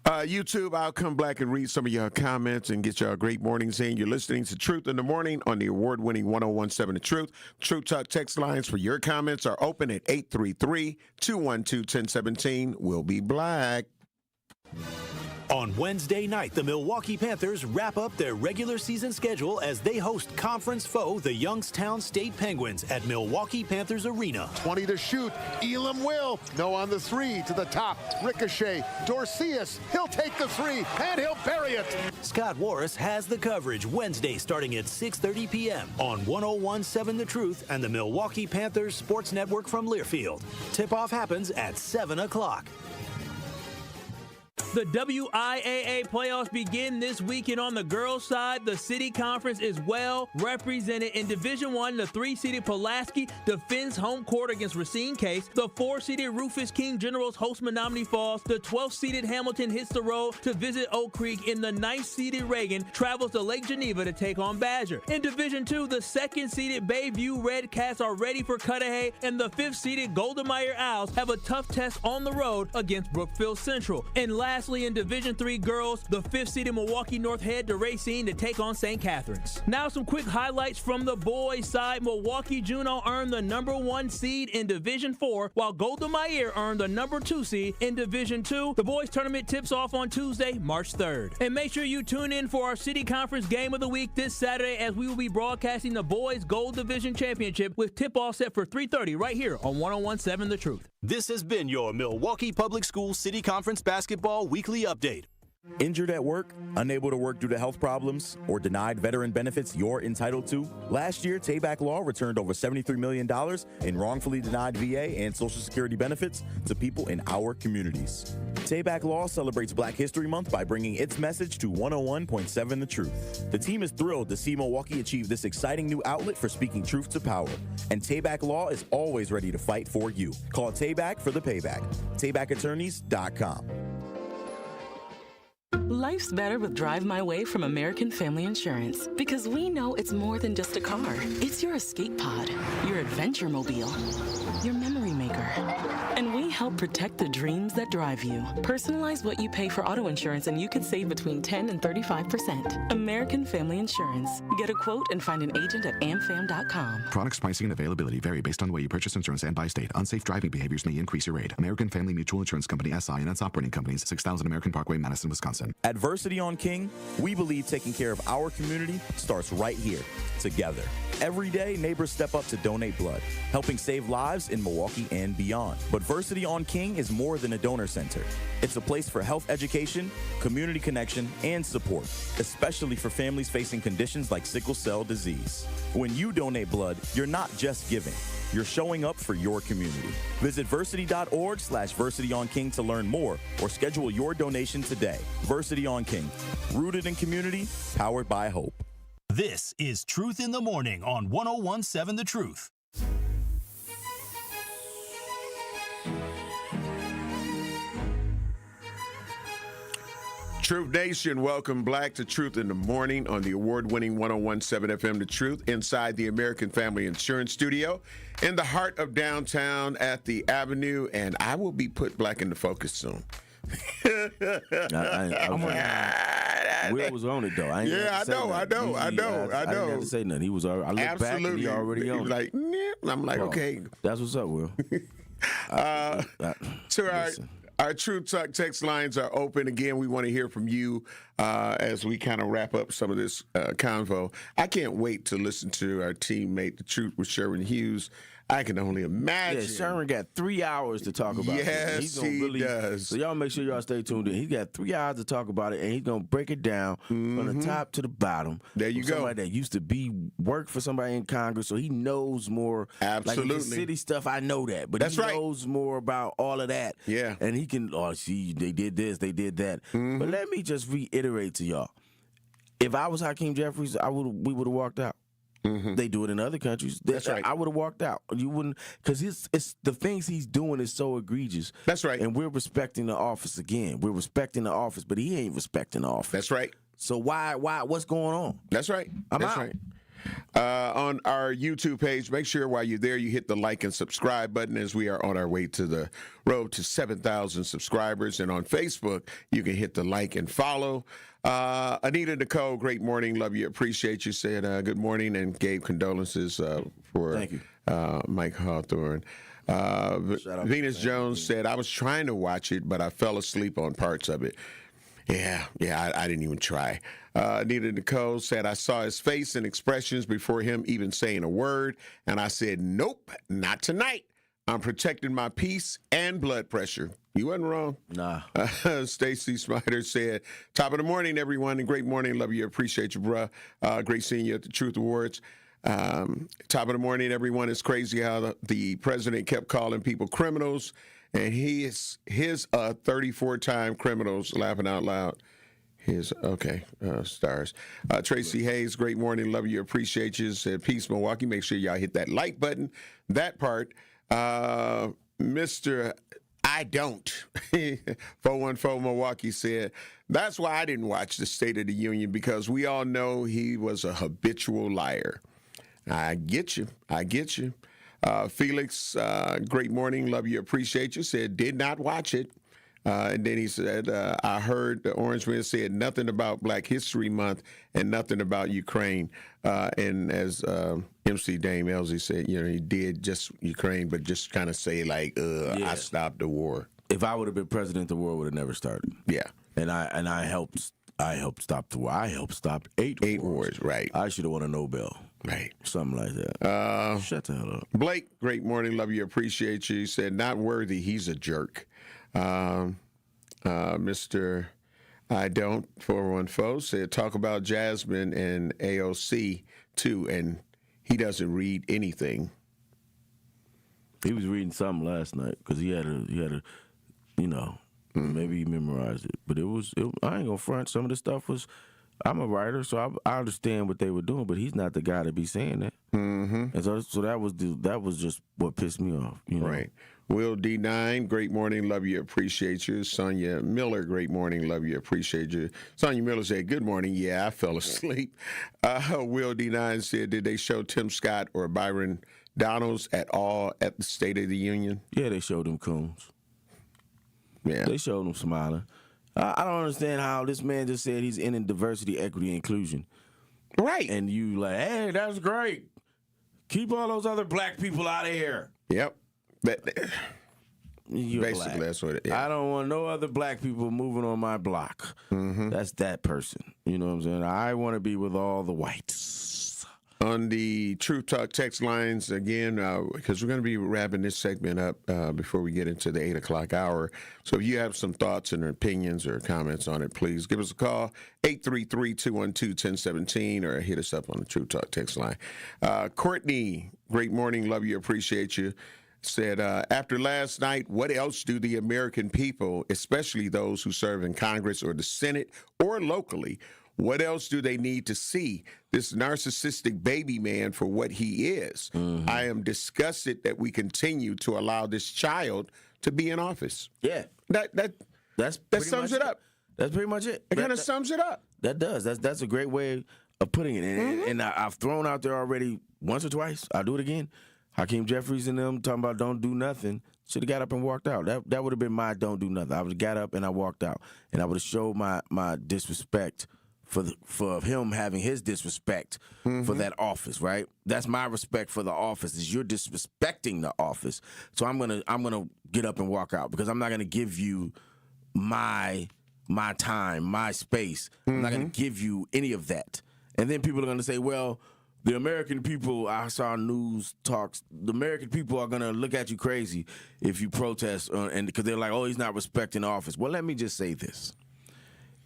YouTube, I'll come back and read some of your comments and get y'all great mornings in. You're listening to Truth in the Morning on the award-winning 1017 The Truth. True Talk text lines for your comments are open at 833-212-1017. We'll be black. On Wednesday night, the Milwaukee Panthers wrap up their regular season schedule as they host conference foe, the Youngstown State Penguins, at Milwaukee Panthers Arena. 20 to shoot. Elam will. No on the three. To the top. Ricochet. Dorceus. He'll take the three, and he'll bury it. Scott Warris has the coverage Wednesday starting at 6:30 p.m. on 101.7 The Truth and the Milwaukee Panthers Sports Network from Learfield. Tip-off happens at 7 o'clock. The WIAA playoffs begin this weekend. On the girls' side, the City Conference is well represented. In Division I, the 3-seeded Pulaski defends home court against Racine Case. The 4-seeded Rufus King Generals host Menominee Falls. The 12th-seeded Hamilton hits the road to visit Oak Creek. And the 9th-seeded Reagan travels to Lake Geneva to take on Badger. In Division II, the 2nd-seeded Bayview Red Cats are ready for Cudahy. And the 5th-seeded Golden Meyer Owls have a tough test on the road against Brookfield Central. And lastly, in Division III girls, the 5th-seeded Milwaukee North head to Racine to take on St. Catharines. Now some quick highlights from the boys' side. Milwaukee Juno earned the #1 seed in Division IV, while Golden Meyer earned the #2 seed in Division II. The boys' tournament tips off on Tuesday, March 3rd. And make sure you tune in for our City Conference Game of the Week this Saturday, as we will be broadcasting the boys' Gold Division Championship with tip-off set for 3:30 right here on 101.7 The Truth. This has been your Milwaukee Public Schools City Conference Basketball Weekly Update. Injured at work, unable to work due to health problems, or denied veteran benefits you're entitled to? Last year, Tayback Law returned over $73 million in wrongfully denied VA and Social Security benefits to people in our communities. Tayback Law celebrates Black History Month by bringing its message to 101.7 The Truth. The team is thrilled to see Milwaukee achieve this exciting new outlet for speaking truth to power. And Tayback Law is always ready to fight for you. Call Tayback for the payback. TaybackAttorneys.com. Life's better with Drive My Way from American Family Insurance, because we know it's more than just a car. It's your escape pod, your adventure mobile, your memory maker. And we help protect the dreams that drive you. Personalize what you pay for auto insurance and you could save between 10 and 35%. American Family Insurance. Get a quote and find an agent at amfam.com. Products, pricing, and availability vary based on the way you purchase insurance and by state. Unsafe driving behaviors may increase your rate. American Family Mutual Insurance Company, SI, and its operating companies, 6000 American Parkway, Madison, Wisconsin. Adversity on King, we believe taking care of our community starts right here, together. Every day, neighbors step up to donate blood, helping save lives in Milwaukee and beyond. But Versity on King is more than a donor center. It's a place for health education, community connection, and support, especially for families facing conditions like sickle cell disease. When you donate blood, you're not just giving. You're showing up for your community. Visit versity.org/VersityOnKing to learn more or schedule your donation today. Versity on King, rooted in community, powered by hope. This is Truth in the Morning on 101.7 The Truth. Truth Nation, welcome back to Truth in the Morning on the award-winning 101.7 FM The Truth, inside the American Family Insurance Studio in the heart of downtown at the Avenue, and I will be put back into focus soon. Will was on it though. I know. I didn't have to say nothing. He was. I looked Absolutely. back and he already on it. Like, I'm like, okay. That's what's up, Will. So our Truth Talk text lines are open. Again, we want to hear from you as we kind of wrap up some of this convo. I can't wait to listen to our teammate, The Truth with Sherwin Hughes. I can only imagine. Yeah, Sherwin got 3 hours to talk about it. Yes, he does. So y'all make sure y'all stay tuned in. He's got 3 hours to talk about it, and he's going to break it down from the top to the bottom. There you go. Somebody that used to work for somebody in Congress, so he knows more. Absolutely. Like the city stuff, I know that. But he knows more about all of that. Yeah. And he can, see, they did this, they did that. But let me just reiterate to y'all. If I was Hakeem Jeffries, we would have walked out. They do it in other countries. That's right. I would have walked out. You wouldn't, because it's the things he's doing is so egregious. That's right. And we're respecting the office again. We're respecting the office, but he ain't respecting the office. That's right. So why? What's going on? That's right. That's right. On our YouTube page, make sure while you're there you hit the like and subscribe button, as we are on our way to the road to 7,000 subscribers. And on Facebook, you can hit the like and follow. Anita Nicole, great morning. Love you. Appreciate you. Said good morning and gave condolences for Thank you. Mike Hawthorne. Venus Jones said, I was trying to watch it, but I fell asleep on parts of it. Yeah, I didn't even try. Anita Nicole said, I saw his face and expressions before him even saying a word, and I said, nope, not tonight. I'm protecting my peace and blood pressure. You wasn't wrong. Nah. Stacy Smider said, top of the morning, everyone, and great morning. Love you. Appreciate you, bruh. Great seeing you at the Truth Awards. Top of the morning, everyone. It's crazy how the president kept calling people criminals, and his 34-time criminals, laughing out loud. Stars. Tracy Hayes, great morning. Love you. Appreciate you. Said, peace, Milwaukee. Make sure y'all hit that like button. That part. Mr. I don't. 414 Milwaukee said, that's why I didn't watch the State of the Union, because we all know he was a habitual liar. I get you. Felix, great morning. Love you. Appreciate you. Said, did not watch it. And then he said, I heard the Orange Man said nothing about Black History Month and nothing about Ukraine. And as MC Dame Elsie said, he did just Ukraine, but just kind of say like, I stopped the war. If I would have been president, the war would have never started. Yeah. And I helped stop the war. I helped stop eight wars. Right. I should have won a Nobel. Right. Something like that. Shut the hell up. Blake, great morning. Love you. Appreciate you. He said, not worthy. He's a jerk. Mr. I don't 414 said, talk about Jasmine and AOC too, and he doesn't read anything. He was reading something last night because he had a maybe he memorized it, but I ain't gonna front. Some of the stuff was, I'm a writer, so I understand what they were doing, but he's not the guy to be saying that. Mm-hmm. And so that was just what pissed me off. Right. Will D9, great morning, love you, appreciate you. Sonia Miller, great morning, love you, appreciate you. Sonia Miller said, good morning, yeah, I fell asleep. Will D9 said, did they show Tim Scott or Byron Donalds at all at the State of the Union? Yeah, they showed them coons. Yeah. They showed them smiling. I don't understand how this man just said he's in diversity, equity, inclusion. Right. And you like, hey, that's great. Keep all those other black people out of here. Yep. You're basically black. That's what it is. I don't want no other black people moving on my block. Mm-hmm. That's that person. You know what I'm saying? I want to be with all the whites. On the Truth Talk text lines again, because we're going to be wrapping this segment up before we get into the 8 o'clock hour. So if you have some thoughts and opinions or comments on it, please give us a call, 833-212-1017, or hit us up on the Truth Talk text line. Courtney, great morning, love you, appreciate you. Said, after last night, what else do the American people, especially those who serve in Congress or the Senate or locally, what else do they need to see this narcissistic baby man for what he is? Mm-hmm. I am disgusted that we continue to allow this child to be in office. Yeah. That sums it up. That's pretty much it. It kind of sums it up. That does. That's a great way of putting it. And I've thrown out there already once or twice. I'll do it again. Hakeem Jeffries and them talking about don't do nothing. Should have got up and walked out. That would have been my don't do nothing. I would have got up and I walked out. And I would have showed my disrespect for him having his disrespect for that office, right? That's my respect for the office, is you're disrespecting the office. So I'm gonna get up and walk out, because I'm not gonna give you my time, my space. I'm not gonna give you any of that. And then people are gonna say, well, the American people, I saw news talks, the American people are going to look at you crazy if you protest, and because they're like, oh, he's not respecting the office. Well, let me just say this.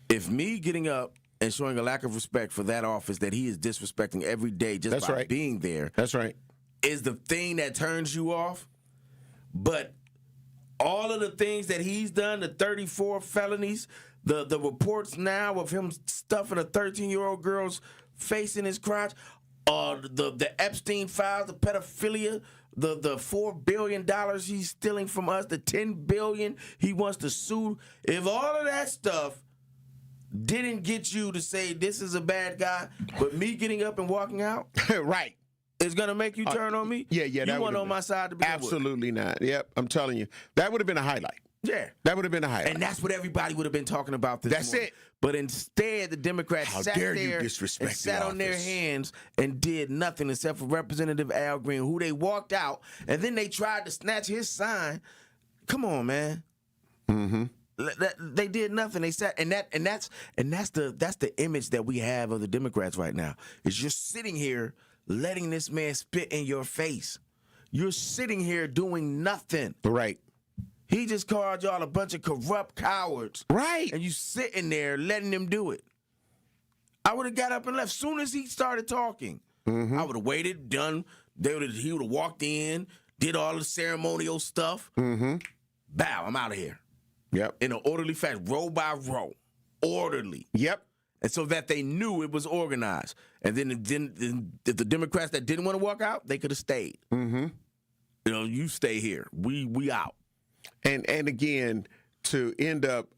If me getting up and showing a lack of respect for that office that he is disrespecting every day just by being there, that's right, is the thing that turns you off, but all of the things that he's done, the 34 felonies, the reports now of him stuffing a 13-year-old girl's face in his crotch, the Epstein files, the pedophilia, the $4 billion he's stealing from us, the $10 billion he wants to sue. If all of that stuff didn't get you to say this is a bad guy, but me getting up and walking out, right, is gonna make you turn on me? Yeah, you that weren't on my side to begin with. Absolutely not. Yep, I'm telling you, that would have been a highlight. Yeah. That would have been a highlight. And that's what everybody would have been talking about this morning. That's it. But instead, the Democrats How sat dare there you disrespect and sat the on their office. hands and did nothing except for Representative Al Green, who they walked out, and then they tried to snatch his sign. Come on, man. Mm-hmm. They did nothing. They sat, and that's the image that we have of the Democrats right now. Is just sitting here letting this man spit in your face. You're sitting here doing nothing. Right. He just called y'all a bunch of corrupt cowards. Right. And you sitting there letting him do it. I would have got up and left. Soon as he started talking, I would have waited, done. He would have walked in, did all the ceremonial stuff. Bow, I'm out of here. Yep. In an orderly fashion, row by row. Orderly. Yep. And so that they knew it was organized. And then if the Democrats that didn't want to walk out, they could have stayed. You know, you stay here. We out. And again, to end up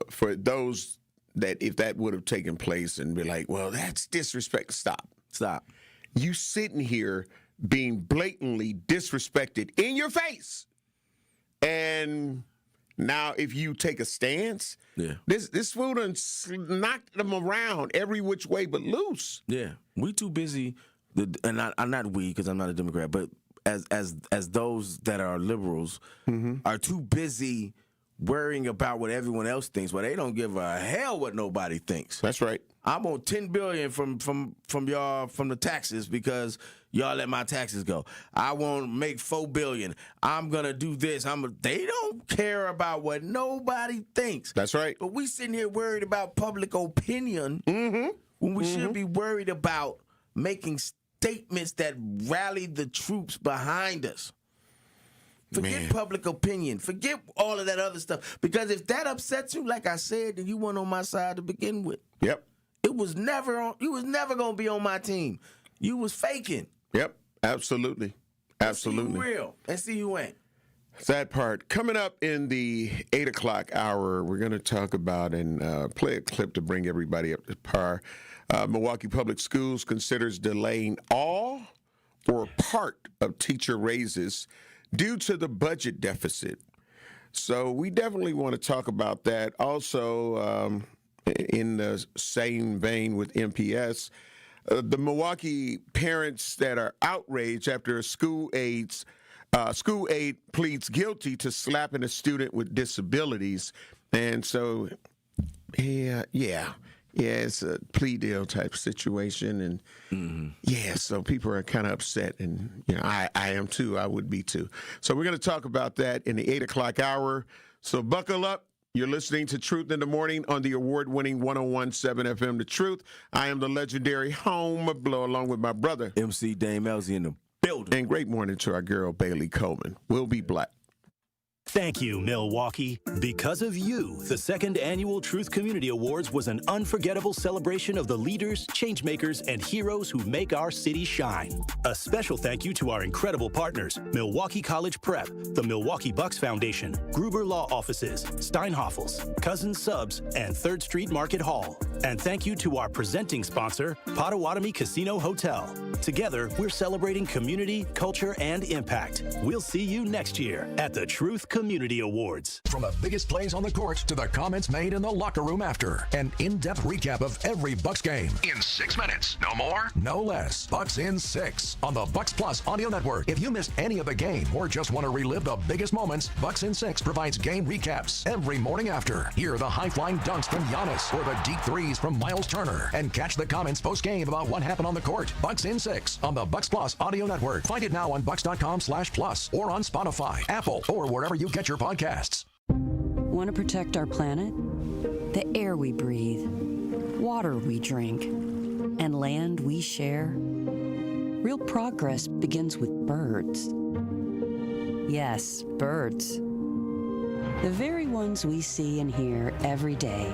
for those that if that would have taken place and be like, well, that's disrespect. Stop. You sitting here being blatantly disrespected in your face. And now if you take a stance, this fool done knocked them around every which way but loose. Yeah. We too busy, and I'm not we because I'm not a Democrat, but as those that are liberals are too busy worrying about what everyone else thinks. Well, they don't give a hell what nobody thinks. That's right. I'm on $10 billion from y'all from the taxes because y'all let my taxes go. I want to make $4 billion. I'm gonna do this. They don't care about what nobody thinks. That's right. But we sitting here worried about public opinion when we should be worried about making statements that rally the troops behind us. Forget public opinion. Forget all of that other stuff. Because if that upsets you, like I said, then you weren't on my side to begin with. Yep. You was never gonna be on my team. You was faking. Yep. Absolutely. Absolutely. See who real and see who ain't. That part. Coming up in the 8 o'clock hour, we're going to talk about and play a clip to bring everybody up to par. Milwaukee Public Schools considers delaying all or part of teacher raises due to the budget deficit. So we definitely want to talk about that. Also, in the same vein with MPS, the Milwaukee parents that are outraged after a school aide pleads guilty to slapping a student with disabilities. And so, it's a plea deal type situation. And so people are kind of upset. And, I am too. I would be too. So we're going to talk about that in the 8 o'clock hour. So buckle up. You're listening to Truth in the Morning on the award-winning 101.7 FM The Truth. I am the legendary Home Blow along with my brother, MC Dame Elsie in the building. And great morning to our girl, Bailey Coleman. We'll be black. Thank you, Milwaukee. Because of you, the second annual Truth Community Awards was an unforgettable celebration of the leaders, changemakers, and heroes who make our city shine. A special thank you to our incredible partners, Milwaukee College Prep, the Milwaukee Bucks Foundation, Gruber Law Offices, Steinhoffels, Cousins Subs, and 3rd Street Market Hall. And thank you to our presenting sponsor, Potawatomi Casino Hotel. Together, we're celebrating community, culture, and impact. We'll see you next year at the Truth Community Awards. From the biggest plays on the court to the comments made in the locker room after, an in-depth recap of every Bucks game in 6 minutes. No more, no less. Bucks in 6 on the Bucks Plus audio network. If you missed any of the game or just want to relive the biggest moments, Bucks in 6 provides game recaps every morning after. Hear the high-flying dunks from Giannis or the deep threes from Miles Turner, and catch the comments post-game about what happened on the court. Bucks in 6 on the Bucks Plus audio network. Find it now on bucks.com/plus or on Spotify, Apple, or wherever you get your podcasts. Want to protect our planet? The air we breathe, water we drink, and land we share? Real progress begins with birds. Yes, birds. The very ones we see and hear every day.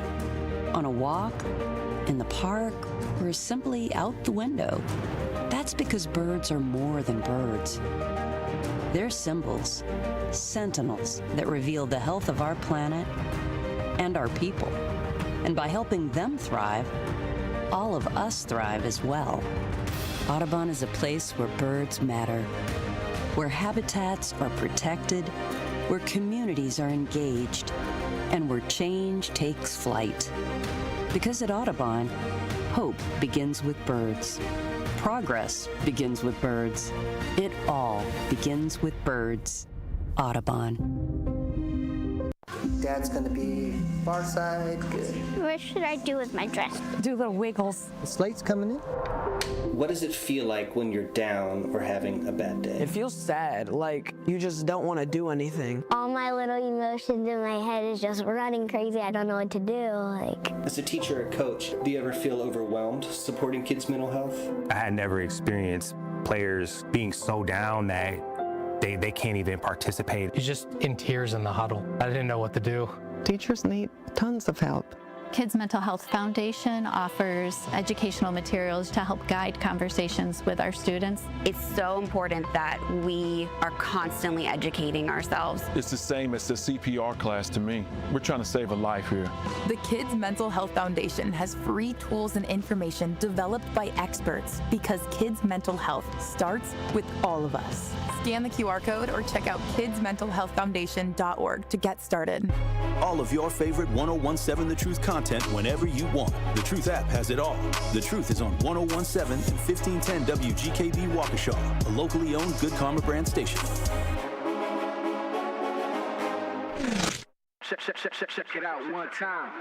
On a walk, in the park, or simply out the window. That's because birds are more than birds. They're symbols, sentinels that reveal the health of our planet and our people. And by helping them thrive, all of us thrive as well. Audubon is a place where birds matter, where habitats are protected, where communities are engaged, and where change takes flight. Because at Audubon, hope begins with birds. Progress begins with birds. It all begins with birds. Audubon. Dad's gonna be far side, good. What should I do with my dress? Do the wiggles. The slate's coming in. What does it feel like when you're down or having a bad day? It feels sad, like you just don't want to do anything. All my little emotions in my head is just running crazy. I don't know what to do. As a teacher or coach, do you ever feel overwhelmed supporting kids' mental health? I had never experienced players being so down that they can't even participate. You're just in tears in the huddle. I didn't know what to do. Teachers need tons of help. Kids Mental Health Foundation offers educational materials to help guide conversations with our students. It's so important that we are constantly educating ourselves. It's the same as the CPR class to me. We're trying to save a life here. The Kids Mental Health Foundation has free tools and information developed by experts because kids' mental health starts with all of us. Scan the QR code or check out kidsmentalhealthfoundation.org to get started. All of your favorite 1017 The Truth content whenever you want. The Truth app has it all. The Truth is on 1017 and 1510 WGKB Waukesha, a locally owned Good Karma brand station. Check it out one time.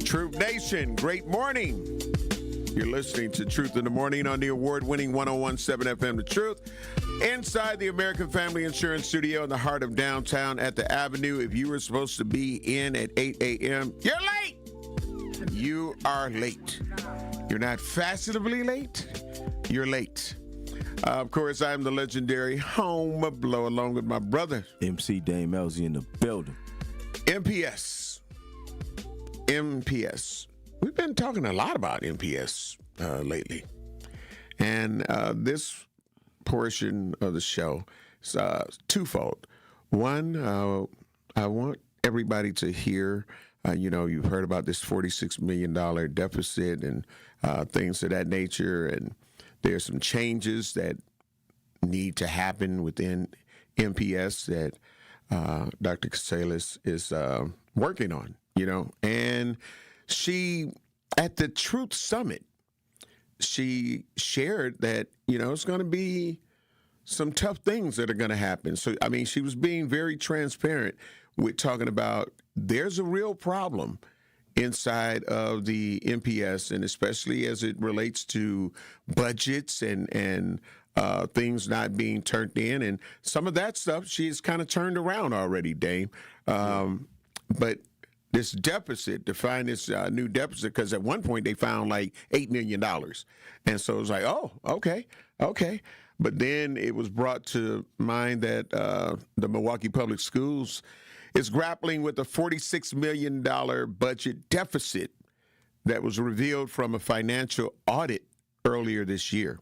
Truth Nation, great morning. You're listening to Truth in the Morning on the award-winning 1017 FM The Truth. Inside the American Family Insurance Studio in the heart of downtown at the Avenue. If you were supposed to be in at 8 a.m., you're late. You are late. You're not fashionably late. You're late. Of course, I'm the legendary Home Blow along with my brother. MC Dame Elsie in the building. MPS. We've been talking a lot about MPS lately. And this portion of the show is twofold. One, I want everybody to hear, you've heard about this $46 million deficit and things of that nature. And there's some changes that need to happen within MPS that Dr. Casalis is working on, and she, at the Truth Summit, she shared that, it's going to be some tough things that are going to happen. So, she was being very transparent with talking about there's a real problem inside of the MPS, and especially as it relates to budgets and things not being turned in. And some of that stuff she's kind of turned around already, Dame. But this deficit, to find this new deficit, because at one point they found like $8 million. And so it was like, oh, okay. But then it was brought to mind that the Milwaukee Public Schools is grappling with a $46 million budget deficit that was revealed from a financial audit earlier this year.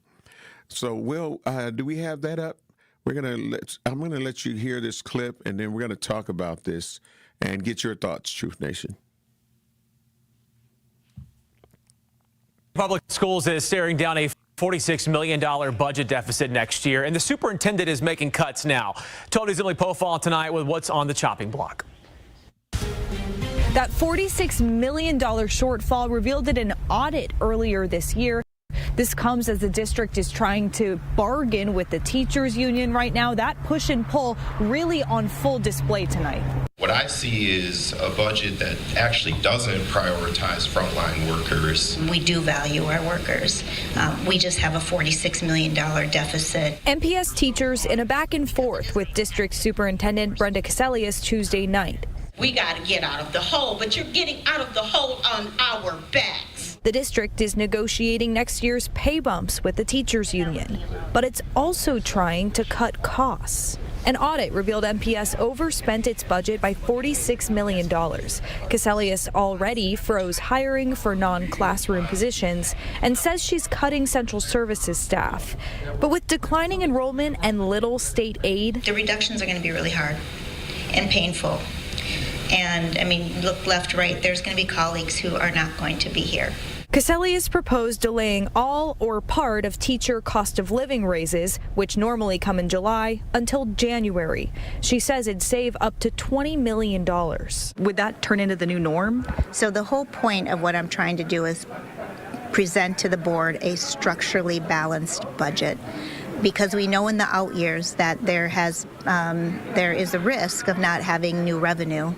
So, Will, do we have that up? I'm going to let you hear this clip, and then we're going to talk about this and get your thoughts, Truth Nation. Public Schools is staring down a $46 million budget deficit next year, and the superintendent is making cuts now. Tony Zimmel profile tonight with what's on the chopping block. That $46 million shortfall revealed in an audit earlier this year. This comes as the district is trying to bargain with the teachers union right now. That push and pull really on full display tonight. What I see is a budget that actually doesn't prioritize frontline workers. We do value our workers. We just have a $46 million deficit. MPS teachers in a back and forth with District Superintendent Brenda Casellius Tuesday night. We got to get out of the hole, but you're getting out of the hole on our backs. The district is negotiating next year's pay bumps with the teachers union, but it's also trying to cut costs. An audit revealed MPS overspent its budget by $46 million. Casellius already froze hiring for non-classroom positions and says she's cutting central services staff. But with declining enrollment and little state aid, the reductions are going to be really hard and painful. And look left, right, there's going to be colleagues who are not going to be here. Casellius proposed delaying all or part of teacher cost of living raises, which normally come in July, until January. She says it'd save up to $20 million. Would that turn into the new norm? So the whole point of what I'm trying to do is present to the board a structurally balanced budget because we know in the out years that there is a risk of not having new revenue.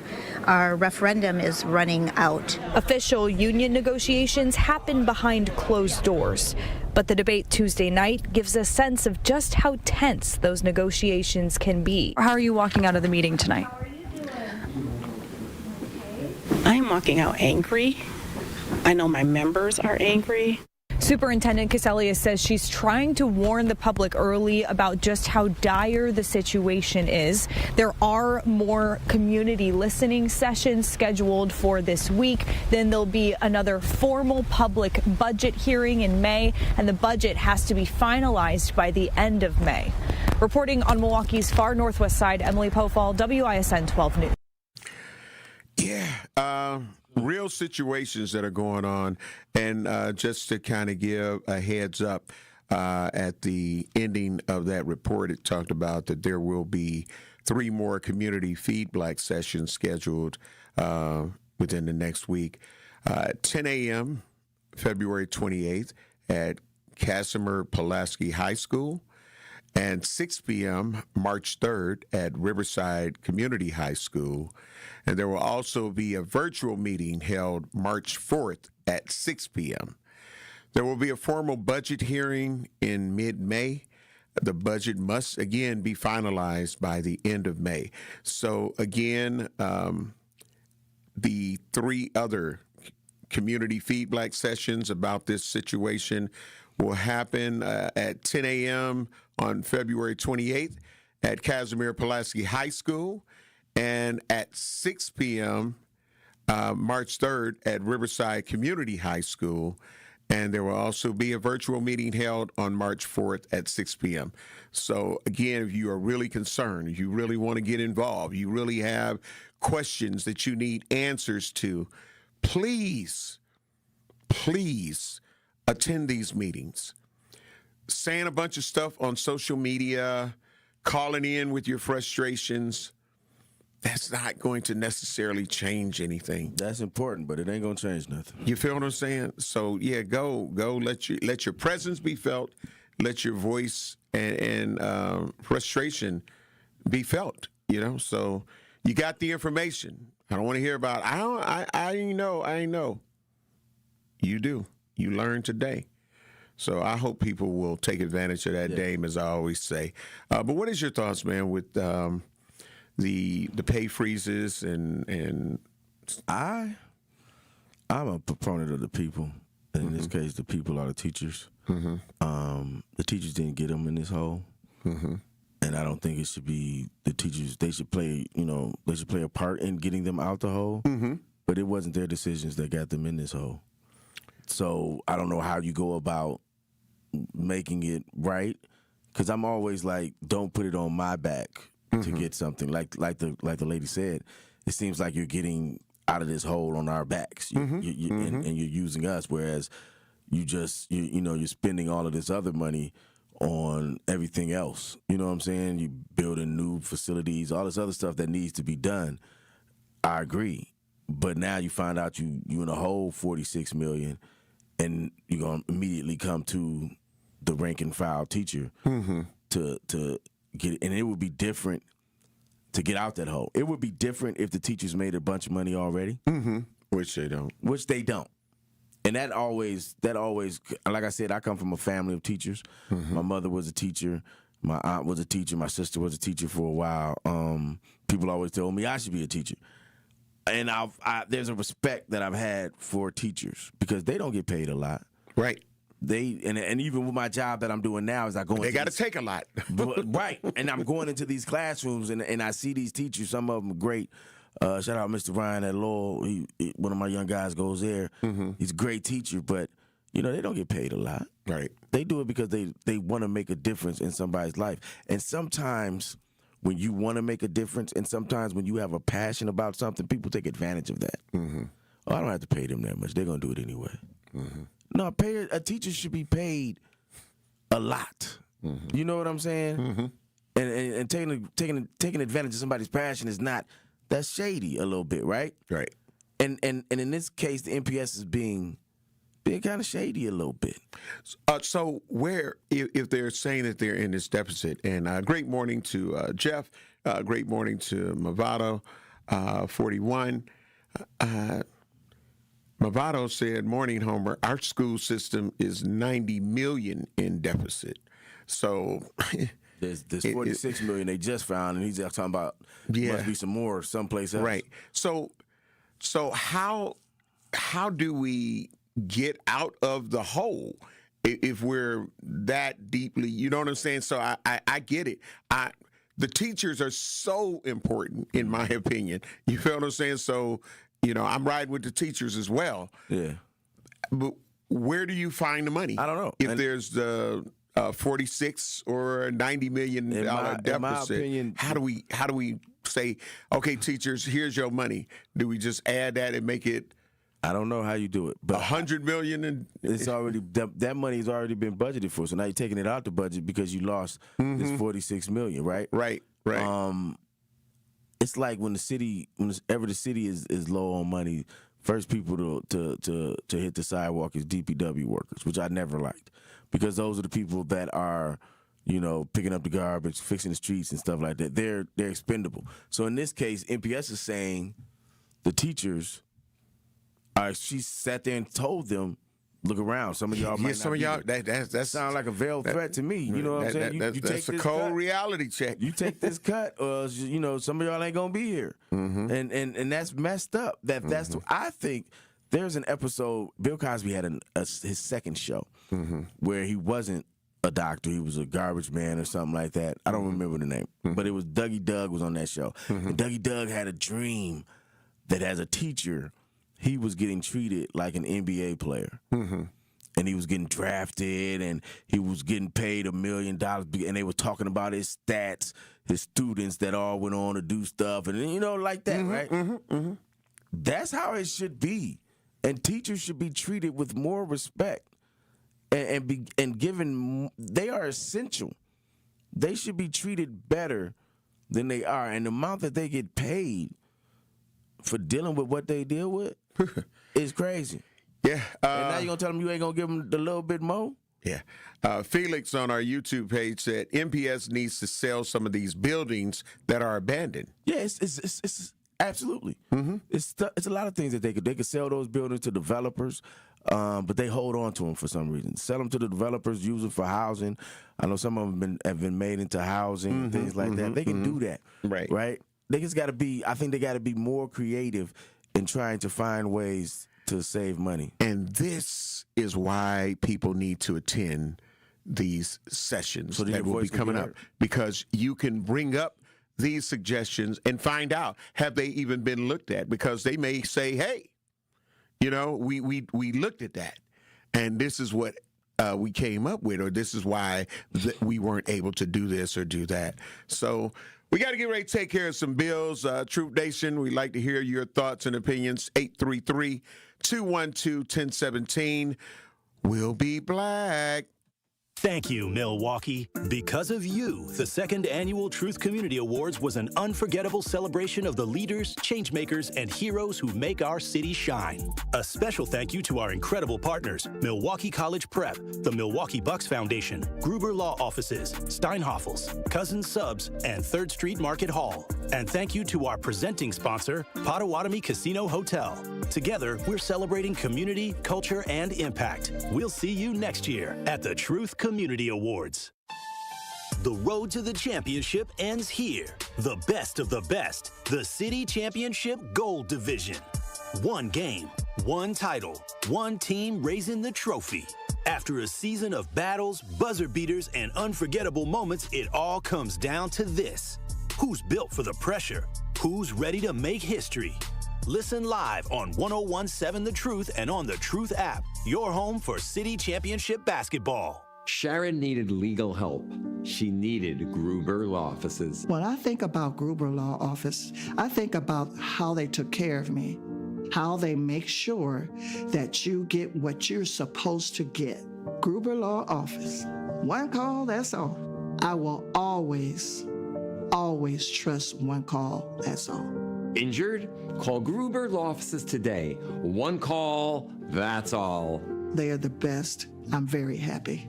Our referendum is running out. Official union negotiations happen behind closed doors, but the debate Tuesday night gives a sense of just how tense those negotiations can be. How are you walking out of the meeting tonight? I'm walking out angry. I know my members are angry. Superintendent Casellia says she's trying to warn the public early about just how dire the situation is. There are more community listening sessions scheduled for this week. Then there'll be another formal public budget hearing in May, and the budget has to be finalized by the end of May. Reporting on Milwaukee's far northwest side, Emily Pofall, WISN 12 News. Yeah, real situations that are going on. And just to kind of give a heads up, at the ending of that report, it talked about that there will be 3 more community feedback sessions scheduled within the next week. 10 a.m., February 28th at Casimir Pulaski High School, and 6 p.m., March 3rd at Riverside Community High School. And there will also be a virtual meeting held March 4th at 6 p.m. There will be a formal budget hearing in mid-May. The budget must, again, be finalized by the end of May. So, again, the 3 other community feedback sessions about this situation will happen at 10 a.m. on February 28th at Casimir Pulaski High School, and at 6 p.m. March 3rd at Riverside Community High School. And there will also be a virtual meeting held on March 4th at 6 p.m. So, again, if you are really concerned, if you really want to get involved, you really have questions that you need answers to, please attend these meetings. Saying a bunch of stuff on social media, calling in with your frustrations, that's not going to necessarily change anything. That's important, but it ain't gonna change nothing. You feel what I'm saying? So yeah, go. Let your presence be felt. Let your voice and frustration be felt. So you got the information. I don't want to hear about. I ain't know. You do. You learn today. So I hope people will take advantage of that Dame, as I always say. But what is your thoughts, man, with the pay freezes and I'm a proponent of the people. And in this case, the people are the teachers. Mm-hmm. The teachers didn't get them in this hole. Mm-hmm. And I don't think it should be the teachers. They should play a part in getting them out the hole. Mm-hmm. But it wasn't their decisions that got them in this hole. So I don't know how you go about making it right, because I'm always like, don't put it on my back to get something. Like the lady said, it seems like you're getting out of this hole on our backs, and you're using us, whereas you're spending all of this other money on everything else. You know what I'm saying? You building new facilities, all this other stuff that needs to be done. I agree, but now you find out you in a hole $46 million, and you're gonna immediately come to the rank and file teacher to get it. And it would be different to get out that hole. It would be different if the teachers made a bunch of money already, which they don't. And that always, like I said, I come from a family of teachers. My mother was a teacher. My aunt was a teacher. My sister was a teacher for a while. People always told me I should be a teacher. And there's a respect that I've had for teachers because they don't get paid a lot. Right. And even with my job that I'm doing now, they got to take a lot. Right. And I'm going into these classrooms and I see these teachers. Some of them are great. Shout out Mr. Ryan at Lowell. One of my young guys goes there. He's a great teacher, but they don't get paid a lot. Right. They do it because they want to make a difference in somebody's life. And sometimes when you want to make a difference, and sometimes when you have a passion about something, people take advantage of that. Oh, I don't have to pay them that much. They're gonna do it anyway. No, a teacher should be paid a lot. You know what I'm saying? And taking advantage of somebody's passion is not. That's shady a little bit, right? Right. And in this case, the MPS is being being kind of shady a little bit. So where, if they're saying that they're in this deficit, and great morning to Jeff, great morning to Movado, 41. Movado said, morning, Homer, our school system is $90 million in deficit. So there's $46 million they just found, and he's talking about must be some more someplace else. Right. So how do we get out of the hole if we're that deeply, you know what I'm saying? So I get it. The teachers are so important, in my opinion. You feel what I'm saying? So, I'm riding with the teachers as well. Yeah. But where do you find the money? I don't know. If there's the 46 or $90 million deficit, in my opinion, how do we say, okay, teachers, here's your money? Do we just add that and make it? I don't know how you do it, but $100 million, and it's already that money's already been budgeted for. So now you're taking it out the budget because you lost this $46 million, right? Right. It's like whenever the city is low on money, first people to hit the sidewalk is DPW workers, which I never liked, because those are the people that are, picking up the garbage, fixing the streets and stuff like that. They're expendable. So in this case, MPS is saying the teachers. She sat there and told them, "Look around. Some of y'all might some not of y'all be there." that sounds like a veiled threat to me. You know what I'm saying? You that's take a this cold cut, reality check. You take this cut, or some of y'all ain't gonna be here, and that's messed up. That's I think there's an episode. Bill Cosby had his second show where he wasn't a doctor; he was a garbage man or something like that. I don't remember the name, but it was Dougie Doug was on that show, and Dougie Doug had a dream that as a teacher, he was getting treated like an NBA player. And he was getting drafted, and he was getting paid $1 million, and they were talking about his stats, his students that all went on to do stuff, and like that, right? That's how it should be. And teachers should be treated with more respect and given, they are essential. They should be treated better than they are. And the amount that they get paid for dealing with what they deal with is crazy. Yeah. And now you're going to tell them you ain't going to give them a little bit more? Yeah. Felix on our YouTube page said MPS needs to sell some of these buildings that are abandoned. Yeah, it's absolutely. It's a lot of things that they could sell those buildings to developers, but they hold on to them for some reason. Sell them to the developers, use them for housing. I know some of them have been made into housing and things like that. They can do that. Right? They just got to be, I think they got to be more creative in trying to find ways to save money. And this is why people need to attend these sessions that will be coming up, because you can bring up these suggestions and find out, have they even been looked at? Because they may say, hey, we looked at that, and this is what we came up with, or this is why we weren't able to do this or do that. So we got to get ready to take care of some bills. Troop Nation, we'd like to hear your thoughts and opinions. 833-212-1017. We'll be black. Thank you, Milwaukee. Because of you, the second annual Truth Community Awards was an unforgettable celebration of the leaders, changemakers, and heroes who make our city shine. A special thank you to our incredible partners, Milwaukee College Prep, the Milwaukee Bucks Foundation, Gruber Law Offices, Steinhoffels, Cousins Subs, and 3rd Street Market Hall. And thank you to our presenting sponsor, Potawatomi Casino Hotel. Together, we're celebrating community, culture, and impact. We'll see you next year at the Truth Community Awards. The road to the championship ends here. The best of the best, the City Championship Gold Division. One game, one title, one team raising the trophy. After a season of battles, buzzer beaters, and unforgettable moments, it all comes down to this. Who's built for the pressure? Who's ready to make history? Listen live on 101.7 The Truth and on the Truth app, your home for City Championship basketball. Sharon needed legal help. She needed Gruber Law Offices. When I think about Gruber Law Office, I think about how they took care of me, how they make sure that you get what you're supposed to get. Gruber Law Office. One call, that's all. I will always trust one call, that's all. Injured? Call Gruber Law Offices today. One call, that's all. They are the best. I'm very happy.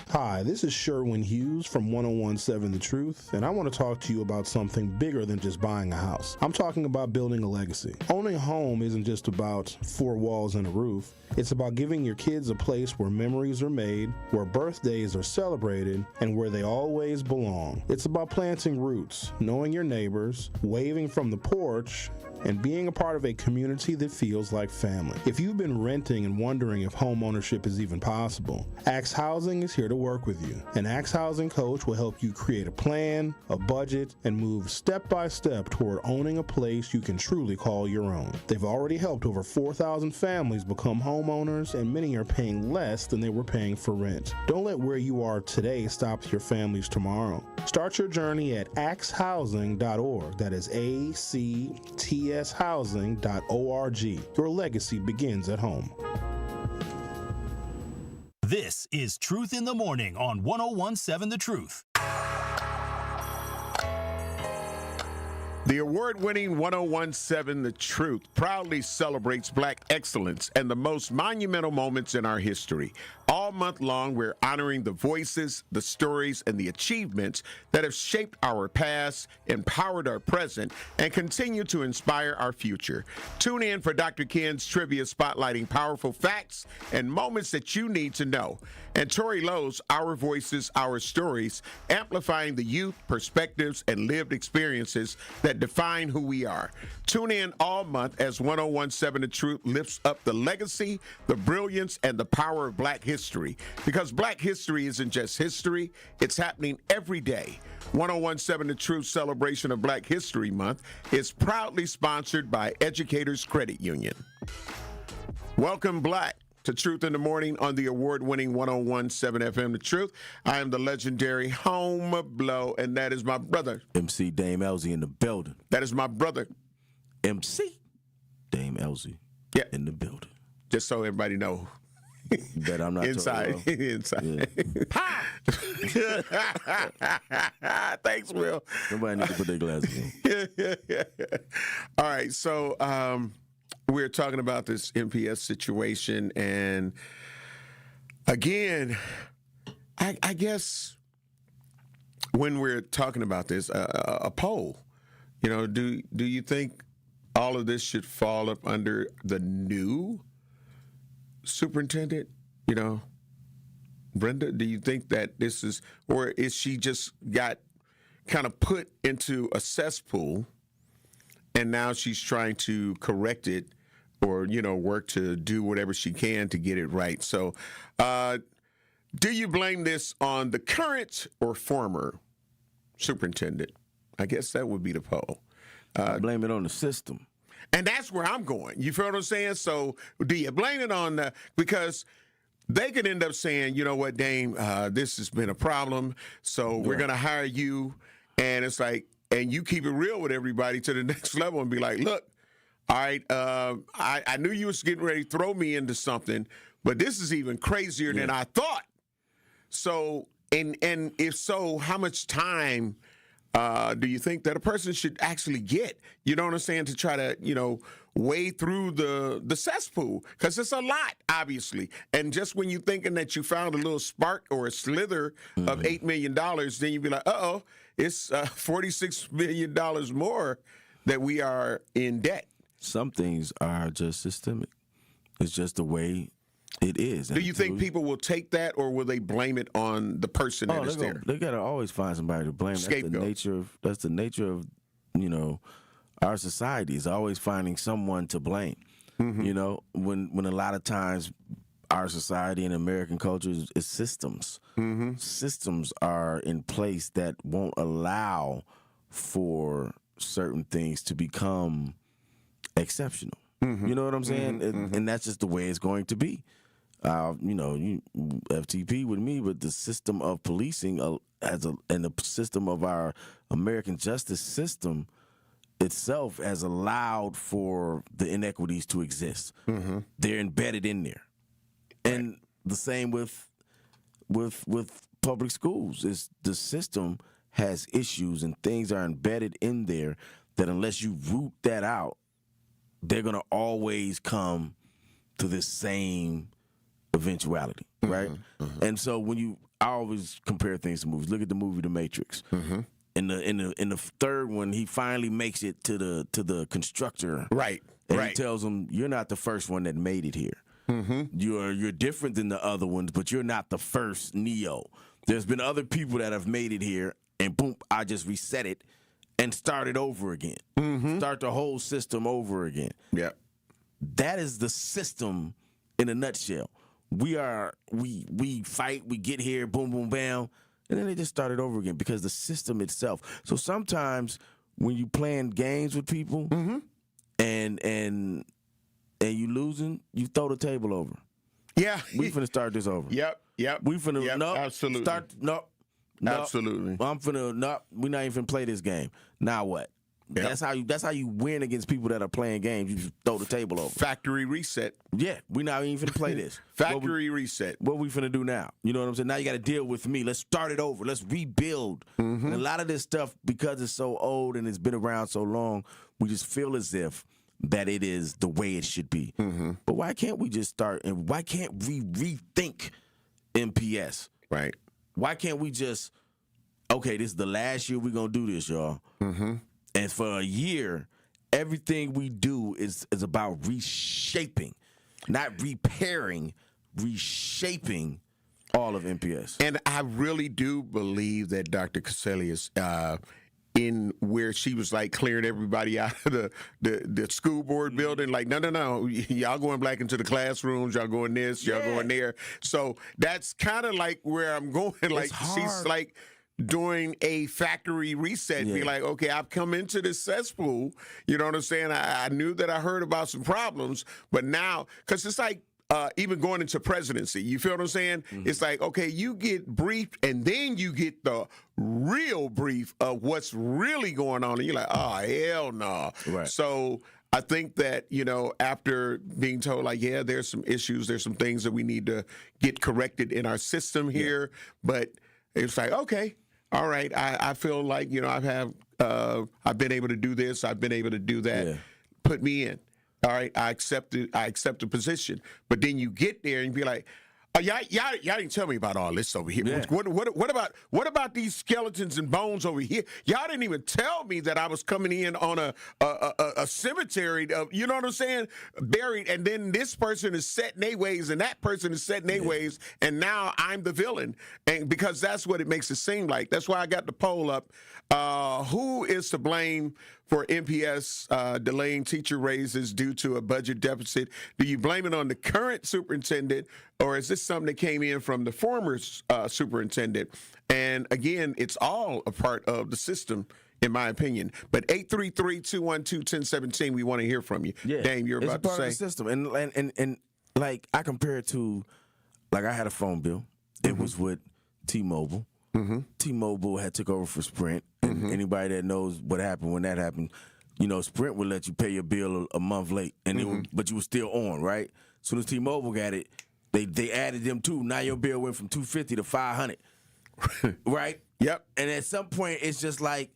Hi, this is Sherwin Hughes from 1017 The Truth, and I want to talk to you about something bigger than just buying a house. I'm talking about building a legacy. Owning a home isn't just about four walls and a roof. It's about giving your kids a place where memories are made, where birthdays are celebrated, and where they always belong. It's about planting roots, knowing your neighbors, waving from the porch, and being a part of a community that feels like family. If you've been renting and wondering if home ownership is even possible, Axe Housing is here to work with you. An Axe Housing coach will help you create a plan, a budget, and move step by step toward owning a place you can truly call your own. They've already helped over 4,000 families become homeowners, and many are paying less than they were paying for rent. Don't let where you are today stop your family's tomorrow. Start your journey at axehousing.org. That is ACTShousing.org. Your legacy begins at home. This is Truth in the Morning on 1017 The Truth. The award-winning 1017 The Truth proudly celebrates Black excellence and the most monumental moments in our history. All month long, we're honoring the voices, the stories, and the achievements that have shaped our past, empowered our present, and continue to inspire our future. Tune in for Dr. Ken's trivia spotlighting powerful facts and moments that you need to know. And Tori Lowe's Our Voices, Our Stories, amplifying the youth, perspectives, and lived experiences that define who we are. Tune in all month as 1017 The Truth lifts up the legacy, the brilliance, and the power of Black history. Because Black history isn't just history, it's happening every day. 1017 The Truth celebration of Black History Month is proudly sponsored by Educators Credit Union. Welcome, Black, to Truth in the Morning on the award-winning 1017 FM The Truth. I am the legendary Home Blow, and that is my brother. MC Dame Elsie in the building. That is my brother. MC Dame Elsie in the building. Just so everybody know. That I'm not inside. Inside. Yeah. Thanks, Will. Nobody needs to put their glasses on. All right, so we're talking about this MPS situation, and again, I guess when we're talking about this, a poll, do you think all of this should fall up under the new superintendent? Brenda, do you think that this is, or is she just got kind of put into a cesspool and now she's trying to correct it or, work to do whatever she can to get it right? So do you blame this on the current or former superintendent? I guess that would be the poll. I blame it on the system. And that's where I'm going. You feel what I'm saying? So do you blame it on because they could end up saying, you know what, Dame, this has been a problem, so we're going to hire you. And it's like, and you keep it real with everybody to the next level and be like, look, all right, I knew you was getting ready to throw me into something, but this is even crazier than I thought. So, and if so, how much time do you think that a person should actually get, you know what I'm saying, to try to, wade through the cesspool? Because it's a lot, obviously. And just when you're thinking that you found a little spark or a slither of $8 million, then you'd be like, uh-oh, it's $46 million more that we are in debt. Some things are just systemic. It's just the way it is. Do you think people will take that, or will they blame it on the person that is there? They gotta always find somebody to blame. Scapegoat. That's the nature of our society is always finding someone to blame. Mm-hmm. When a lot of times our society and American culture is systems. Mm-hmm. Systems are in place that won't allow for certain things to become exceptional. Mm-hmm. You know what I'm saying? Mm-hmm. And that's just the way it's going to be. You FTP with me, but the system of policing and the system of our American justice system itself has allowed for the inequities to exist. Mm-hmm. They're embedded in there. Right. And the same with public schools. Is the system has issues and things are embedded in there that unless you root that out, they're going to always come to this same eventuality, right? And so I always compare things to movies. Look at the movie The Matrix. In the third one, he finally makes it to the constructor, right? And he tells him, "You're not the first one that made it here. You're different than the other ones, but you're not the first Neo. There's been other people that have made it here, and boom, I just reset it and start it over again. Start the whole system over again. Yeah, that is the system in a nutshell. We fight, we get here, boom, boom, bam, and then they just start it over again because the system itself. So sometimes when you playing games with people, and you losing, you throw the table over. Yeah, we finna start this over. Yep. We finna absolutely start. Absolutely. I'm finna we're not even finna play this game. Now what? Yep. That's how you win against people that are playing games. You just throw the table over. Factory reset. Yeah, we're not even finna play this. Factory reset. What we finna do now? You know what I'm saying? Now you got to deal with me. Let's start it over. Let's rebuild. And a lot of this stuff, because it's so old and it's been around so long, we just feel as if that it is the way it should be. But why can't we just start, and why can't we rethink MPS? Right. Why can't we just, okay, this is the last year we're going to do this, y'all. And for a year, everything we do is about reshaping, not repairing, reshaping all of MPS. And I really do believe that Dr. Cassellius, in where she was like clearing everybody out of the school board building, like, no, y'all going back into the classrooms, y'all going this, y'all going there. So that's kind of like where I'm going. Like, she's like doing a factory reset, be like, okay, I've come into this cesspool, you know what I'm saying? I knew that I heard about some problems, but now, because it's like, even going into presidency, you feel what I'm saying? It's like, okay, you get briefed, and then you get the real brief of what's really going on, and you're like, oh, hell no. Right. So I think that, after being told, like, yeah, there's some issues, there's some things that we need to get corrected in our system here, but it's like, okay, all right, I feel like, I've been able to do this, I've been able to do that, put me in. All right, I accept the position. But then you get there and be like, oh, y'all didn't tell me about all this over here. Yeah. What about these skeletons and bones over here? Y'all didn't even tell me that I was coming in on a cemetery, you know what I'm saying? Buried, and then this person is set in their ways, and that person is set in their ways, and now I'm the villain. And because that's what it makes it seem like. That's why I got the poll up. Who is to blame for MPS delaying teacher raises due to a budget deficit? Do you blame it on the current superintendent, or is this something that came in from the former superintendent? And again, it's all a part of the system, in my opinion. But 833-212-1017, we want to hear from you. Yeah, Dame, you're about to say. It's part of the system. And like, I compare it to, like, I had a phone bill. It was with T-Mobile. T-Mobile had took over for Sprint. And anybody that knows what happened when that happened, Sprint would let you pay your bill a month late, and but you were still on, right? As soon as T-Mobile got it, they added them too. Now your bill went from $250 to $500, right? Yep. And at some point, it's just like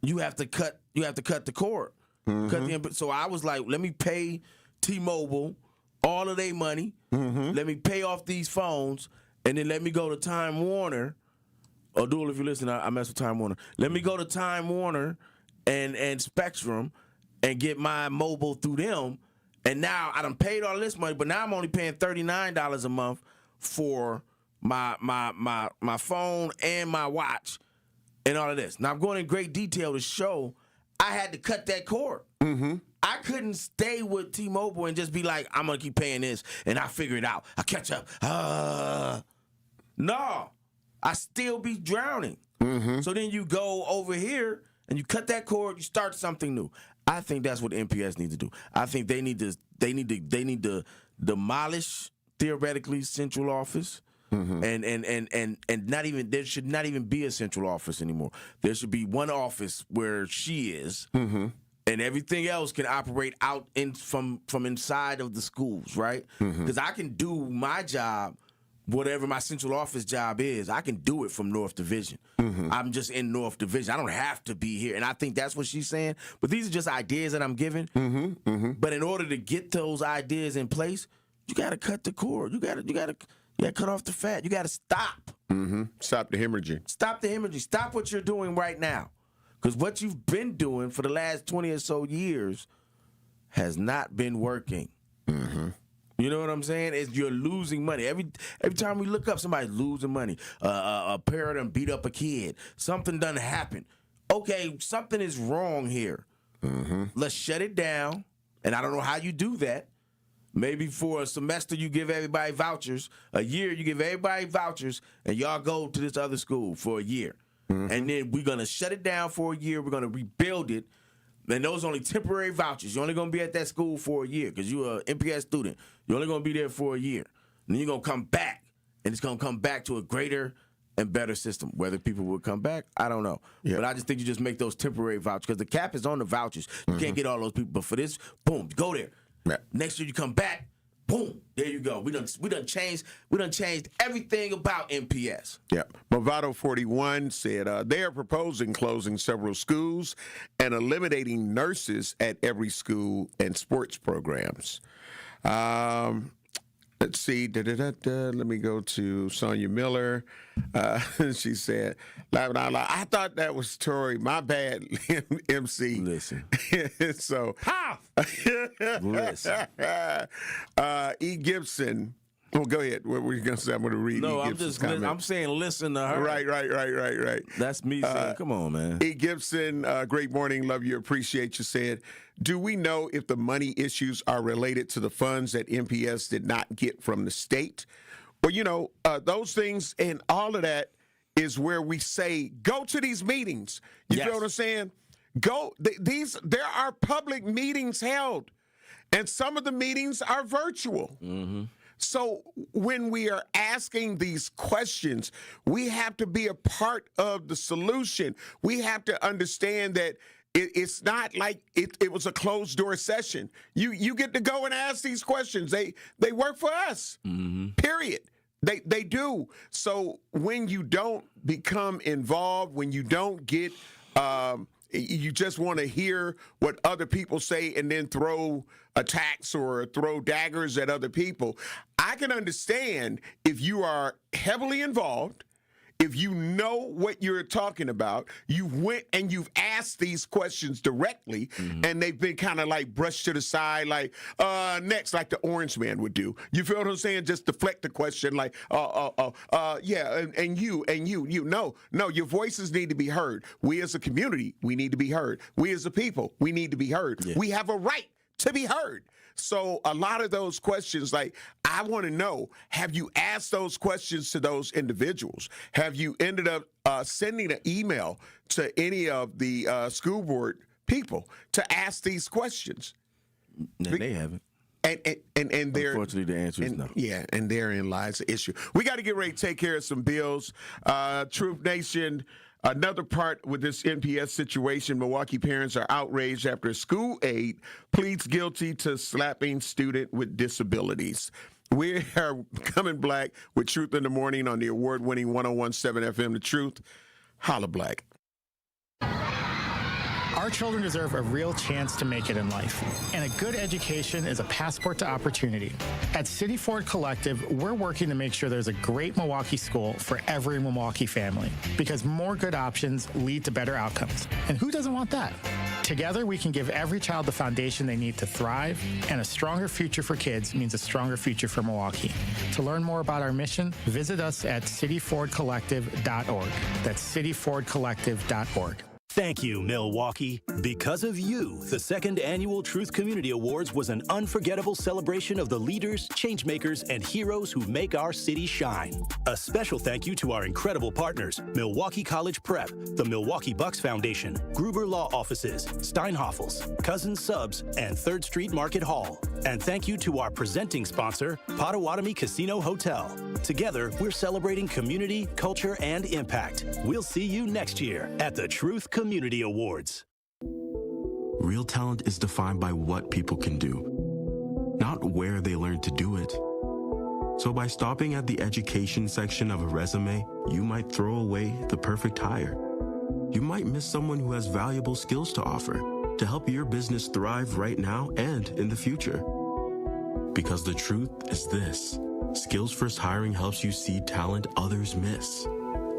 you have to cut the cord. So I was like, let me pay T-Mobile all of their money. Let me pay off these phones, and then let me go to Time Warner. Or Dual, if you listen, I mess with Time Warner. Let me go to Time Warner and Spectrum and get my mobile through them. And now I done paid all this money, but now I'm only paying $39 a month for my phone and my watch and all of this. Now I'm going in great detail to show I had to cut that cord. I couldn't stay with T-Mobile and just be like, I'm gonna keep paying this and I figure it out. I catch up. No. I still be drowning. So then you go over here and you cut that cord, you start something new. I think that's what MPS needs to do. I think they need to demolish, theoretically, central office. And not even, there should not even be a central office anymore. There should be one office where she is, and everything else can operate out from inside of the schools, right? Because I can do my job whatever my central office job is, I can do it from North Division. I'm just in North Division. I don't have to be here. And I think that's what she's saying. But these are just ideas that I'm giving. But in order to get those ideas in place, you got to cut the cord. You got to cut off the fat. You got to stop. Stop the hemorrhaging. Stop the hemorrhaging. Stop what you're doing right now. Because what you've been doing for the last 20 or so years has not been working. You know what I'm saying? Is you're losing money. Every time we look up, somebody's losing money. A parent done beat up a kid. Something done happen. Okay, something is wrong here. Let's shut it down. And I don't know how you do that. Maybe for a semester you give everybody vouchers. A year you give everybody vouchers, and y'all go to this other school for a year. And then we're going to shut it down for a year. We're going to rebuild it. And those are only temporary vouchers. You're only going to be at that school for a year because you're an MPS student. You're only going to be there for a year. And then you're going to come back, and it's going to come back to a greater and better system. Whether people will come back, I don't know. But I just think you just make those temporary vouchers because the cap is on the vouchers. You can't get all those people. But for this, boom, go there. Next year you come back, boom, there you go. We done changed everything about MPS. Yeah. Movado 41 said they are proposing closing several schools and eliminating nurses at every school and sports programs. Let's see. Let me go to Sonia Miller. She said, I thought that was Tori. My bad, MC. Listen. So, listen. E. Gibson. Well, go ahead. What were you going to say? I'm going to read No, E. Gibson's comment. I'm saying listen to her. Right. That's me saying, come on, man. E. Gibson, great morning. Love you. Appreciate you. Said, do we know if the money issues are related to the funds that MPS did not get from the state? Well, those things and all of that is where we say, go to these meetings. You feel what I'm saying? Go. There are public meetings held, and some of the meetings are virtual. So when we are asking these questions, we have to be a part of the solution. We have to understand that it's not like it was a closed door session. You get to go and ask these questions. They work for us. Period. They do. So when you don't become involved, when you don't get you just want to hear what other people say and then throw attacks or throw daggers at other people. I can understand if you are heavily involved, if you know what you're talking about, you went and you've asked these questions directly, and they've been kind of like brushed to the side, like, next, like the Orange Man would do. You feel what I'm saying? Just deflect the question like, yeah, and you. No, your voices need to be heard. We as a community, we need to be heard. We as a people, we need to be heard. Yeah. We have a right to be heard. So a lot of those questions, like, I want to know, have you asked those questions to those individuals? Have you ended up sending an email to any of the school board people to ask these questions? No, they haven't. And unfortunately, the answer is no. Yeah, and therein lies the issue. We got to get ready to take care of some bills. Truth Nation, another part with this MPS situation, Milwaukee parents are outraged after a school aide pleads guilty to slapping student with disabilities. We are coming black with Truth in the Morning on the award-winning 101.7 FM The Truth. Holla Black. Our children deserve a real chance to make it in life, and a good education is a passport to opportunity. At City Ford Collective, we're working to make sure there's a great Milwaukee school for every Milwaukee family, because more good options lead to better outcomes. And who doesn't want that? Together, we can give every child the foundation they need to thrive, and a stronger future for kids means a stronger future for Milwaukee. To learn more about our mission, visit us at cityfordcollective.org. That's cityfordcollective.org. Thank you, Milwaukee. Because of you, the second annual Truth Community Awards was an unforgettable celebration of the leaders, changemakers, and heroes who make our city shine. A special thank you to our incredible partners, Milwaukee College Prep, the Milwaukee Bucks Foundation, Gruber Law Offices, Steinhoffels, Cousins Subs, and 3rd Street Market Hall. And thank you to our presenting sponsor, Potawatomi Casino Hotel. Together, we're celebrating community, culture, and impact. We'll see you next year at the Truth Community Awards. Real talent is defined by what people can do, not where they learn to do it. So by stopping at the education section of a resume, you might throw away the perfect hire. You might miss someone who has valuable skills to offer to help your business thrive right now and in the future. Because the truth is this: Skills First Hiring helps you see talent others miss,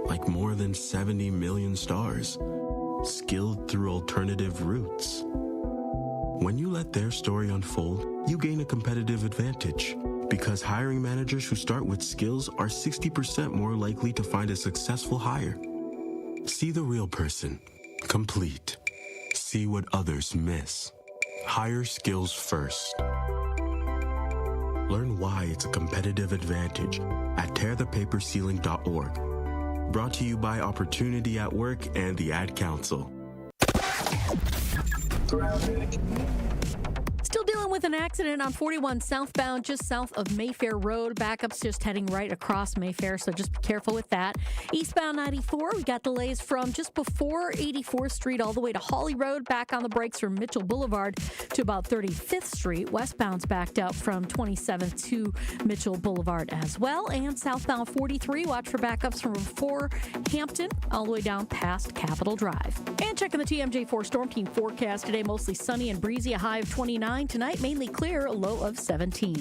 like more than 70 million stars, skilled through alternative routes. When you let their story unfold, you gain a competitive advantage, because hiring managers who start with skills are 60% more likely to find a successful hire. See the real person, complete. See what others miss. Hire skills first. Learn why it's a competitive advantage at tearthepaperceiling.org. Brought to you by Opportunity at Work and the Ad Council. Still dealing with an accident on 41 southbound, just south of Mayfair Road. Backups just heading right across Mayfair, so just be careful with that. Eastbound 94, we got delays from just before 84th Street all the way to Hawley Road. Back on the brakes from Mitchell Boulevard to about 35th Street. Westbound's backed up from 27th to Mitchell Boulevard as well. And southbound 43, watch for backups from before Hampton all the way down past Capitol Drive. And checking the TMJ4 Storm Team forecast today, mostly sunny and breezy, a high of 29. Tonight, mainly clear, a low of 17.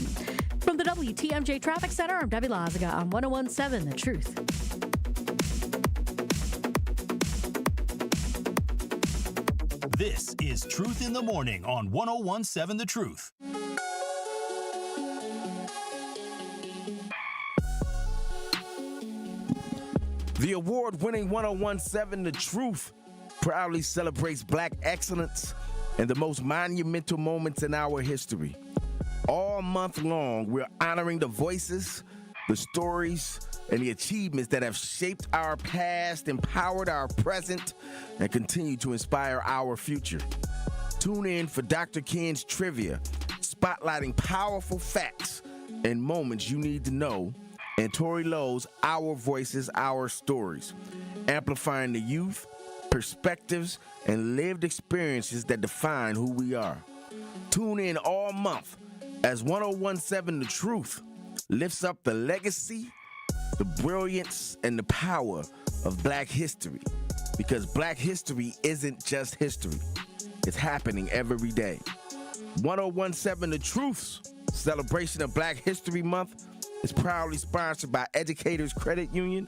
From the WTMJ Traffic Center, I'm Debbie Lazaga on 101.7 The Truth. This is Truth in the Morning on 101.7 The Truth. The award-winning 101.7 The Truth proudly celebrates Black excellence and the most monumental moments in our history. All month long, we're honoring the voices, the stories, and the achievements that have shaped our past, empowered our present, and continue to inspire our future. Tune in for Dr. Ken's Trivia, spotlighting powerful facts and moments you need to know, and Tori Lowe's Our Voices, Our Stories, amplifying the youth, perspectives, and lived experiences that define who we are. Tune in all month as 101.7 The Truth lifts up the legacy, the brilliance, and the power of Black history. Because Black history isn't just history. It's happening every day. 101.7 The Truth's celebration of Black History Month is proudly sponsored by Educators Credit Union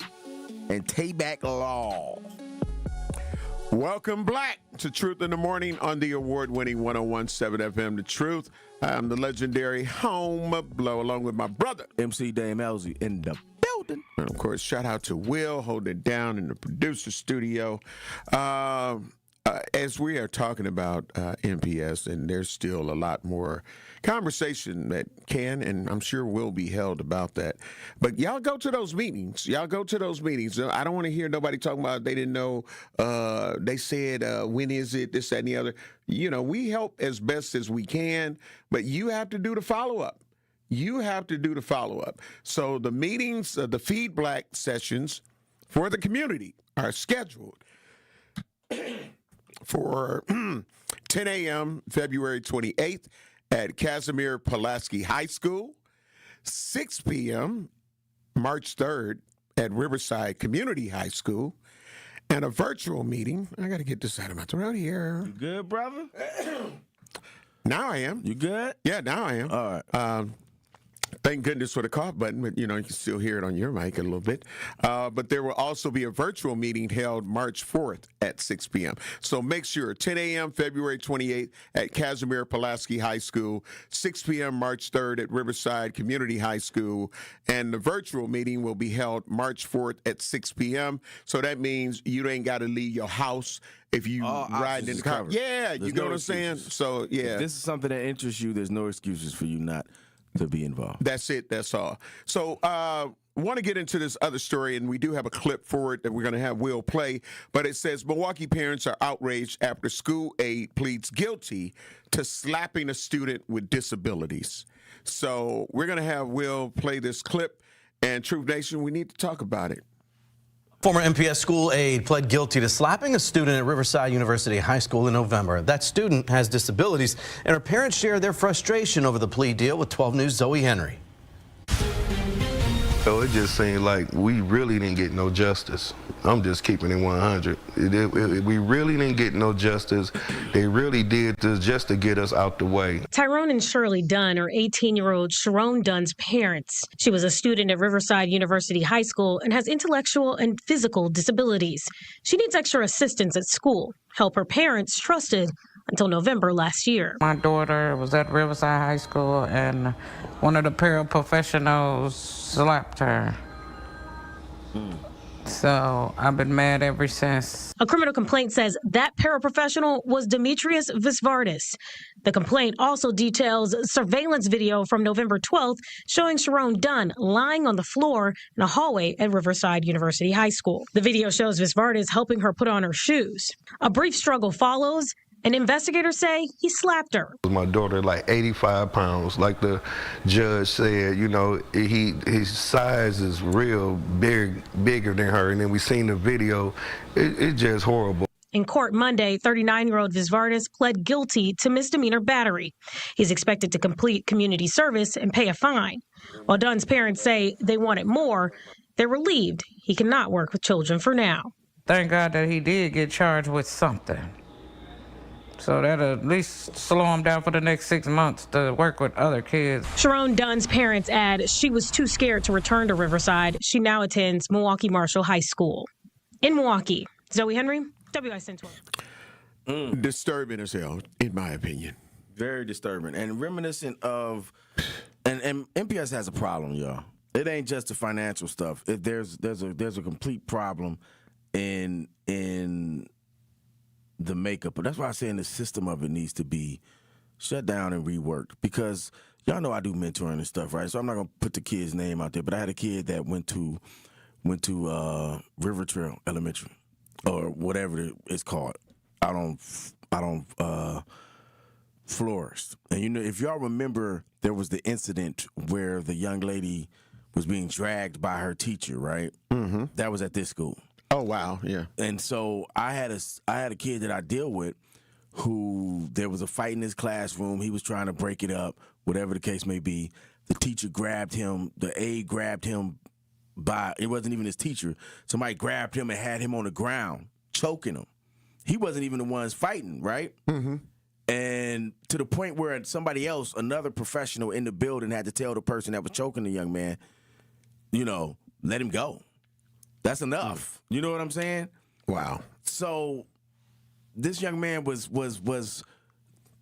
and Tayback Law. Welcome back to Truth in the Morning on the award-winning 101.7 FM The Truth. I'm the legendary Home Blow, along with my brother, MC Dame Elzy, in the building. And of course, shout out to Will holding it down in the producer studio. As we are talking about MPS, and there's still a lot more conversation that can and I'm sure will be held about that. But y'all go to those meetings. I don't want to hear nobody talking about they didn't know. They said, when is it, this, that, and the other. You know, we help as best as we can, but you have to do the follow-up. So the meetings, the Feed Black sessions for the community are scheduled for 10 a.m. February 28th at Casimir Pulaski High School, 6 p.m. March 3rd at Riverside Community High School, and a virtual meeting. I got to get this out of my throat here. You good, brother? Now I am. You good? Yeah, now I am. All right. Thank goodness for the cough button, but you know, you can still hear it on your mic a little bit. But there will also be a virtual meeting held March 4th at 6 p.m. So make sure 10 a.m. February 28th at Casimir Pulaski High School, 6 p.m. March 3rd at Riverside Community High School, and the virtual meeting will be held March 4th at 6 p.m. So that means you ain't got to leave your house if you ride in the car. Yeah, you know what I'm saying? So, yeah. If this is something that interests you, there's no excuses for you not to be involved. That's it. That's all. So want to get into this other story, and we do have a clip for it that we're going to have Will play, but it says Milwaukee parents are outraged after school aide pleads guilty to slapping a student with disabilities. So we're going to have Will play this clip, and Truth Nation, we need to talk about it. Former MPS school aide pled guilty to slapping a student at Riverside University High School in November. That student has disabilities, and her parents share their frustration over the plea deal with 12 News' Zoe Henry. So it just seemed like we really didn't get no justice. I'm just keeping it 100. We really didn't get no justice. They really did this just to get us out the way. Tyrone and Shirley Dunn are 18-year-old Sharon Dunn's parents. She was a student at Riverside University High School and has intellectual and physical disabilities. She needs extra assistance at school, help her parents trusted until November last year. My daughter was at Riverside High School and one of the paraprofessionals slapped her. So I've been mad ever since. A criminal complaint says that paraprofessional was Demetrius Visvardis. The complaint also details surveillance video from November 12th showing Sharon Dunn lying on the floor in a hallway at Riverside University High School. The video shows Visvardis helping her put on her shoes. A brief struggle follows, and investigators say he slapped her. My daughter, like 85 pounds, like the judge said, you know, his size is real bigger than her. And then we seen the video. It's just horrible. In court Monday, 39-year-old Visvardis pled guilty to misdemeanor battery. He's expected to complete community service and pay a fine. While Dunn's parents say they wanted more, they're relieved he cannot work with children for now. Thank God that he did get charged with something. So that'll at least slow him down for the next 6 months to work with other kids. Sharon Dunn's parents add she was too scared to return to Riverside. She now attends Milwaukee Marshall High School. In Milwaukee, Zoe Henry, WISN 12. Disturbing as hell, in my opinion. Very disturbing and reminiscent of, and MPS has a problem, y'all. It ain't just the financial stuff. There's a complete problem in the makeup. But that's why I'm saying the system of it needs to be shut down and reworked, because y'all know I do mentoring and stuff, right? So I'm not gonna put the kid's name out there, but I had a kid that went to River Trail Elementary or whatever it's called out on Florist. And you know, if y'all remember, there was the incident where the young lady was being dragged by her teacher, right? Mm-hmm. That was at this school. Oh wow, yeah. And so I had a kid that I deal with who there was a fight in his classroom. He was trying to break it up, whatever the case may be. The teacher grabbed him. The aide grabbed him by, it wasn't even his teacher. Somebody grabbed him and had him on the ground, choking him. He wasn't even the ones fighting, right? Mm-hmm. And to the point where somebody else, another professional in the building, had to tell the person that was choking the young man, you know, let him go. That's enough. You know what I'm saying? Wow. So this young man was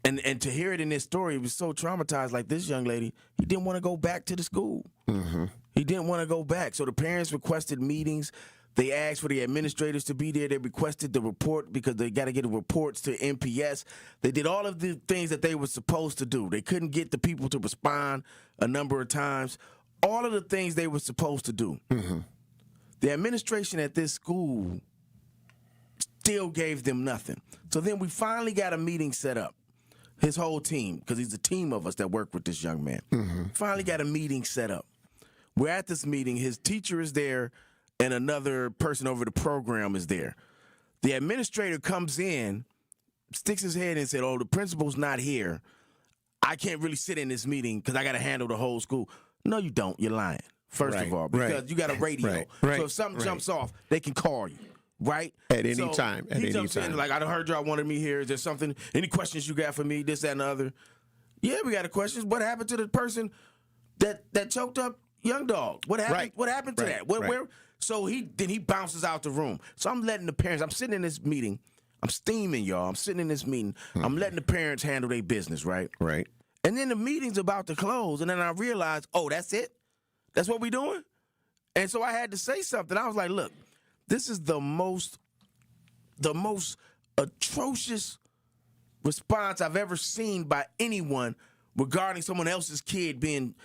and to hear it in this story, he was so traumatized. Like this young lady, he didn't want to go back to the school. Mm-hmm. He didn't want to go back. So the parents requested meetings. They asked for the administrators to be there. They requested the report because they got to get the reports to MPS. They did all of the things that they were supposed to do. They couldn't get the people to respond a number of times. All of the things they were supposed to do. Mm-hmm. The administration at this school still gave them nothing. So then we finally got a meeting set up. His whole team, because he's a team of us that work with this young man. Mm-hmm. Finally got a meeting set up. We're at this meeting. His teacher is there, and another person over the program is there. The administrator comes in, sticks his head in and said, oh, the principal's not here. I can't really sit in this meeting because I got to handle the whole school. No, you don't. You're lying. First of all, because you got a radio. So if something jumps off, they can call you, right? At any time. He jumps in like, I heard y'all wanted me here. Is there something, any questions you got for me, this, that, and the other? Yeah, we got a question. What happened to the person that choked up young dog? What happened? Right. What happened to that? Where? So he bounces out the room. So I'm letting the parents, I'm sitting in this meeting. I'm steaming, y'all. I'm sitting in this meeting. Mm-hmm. I'm letting the parents handle their business, right? Right. And then the meeting's about to close, and then I realized, oh, that's it? That's what we doing? And so I had to say something. I was like, look, this is the most atrocious response I've ever seen by anyone regarding someone else's kid being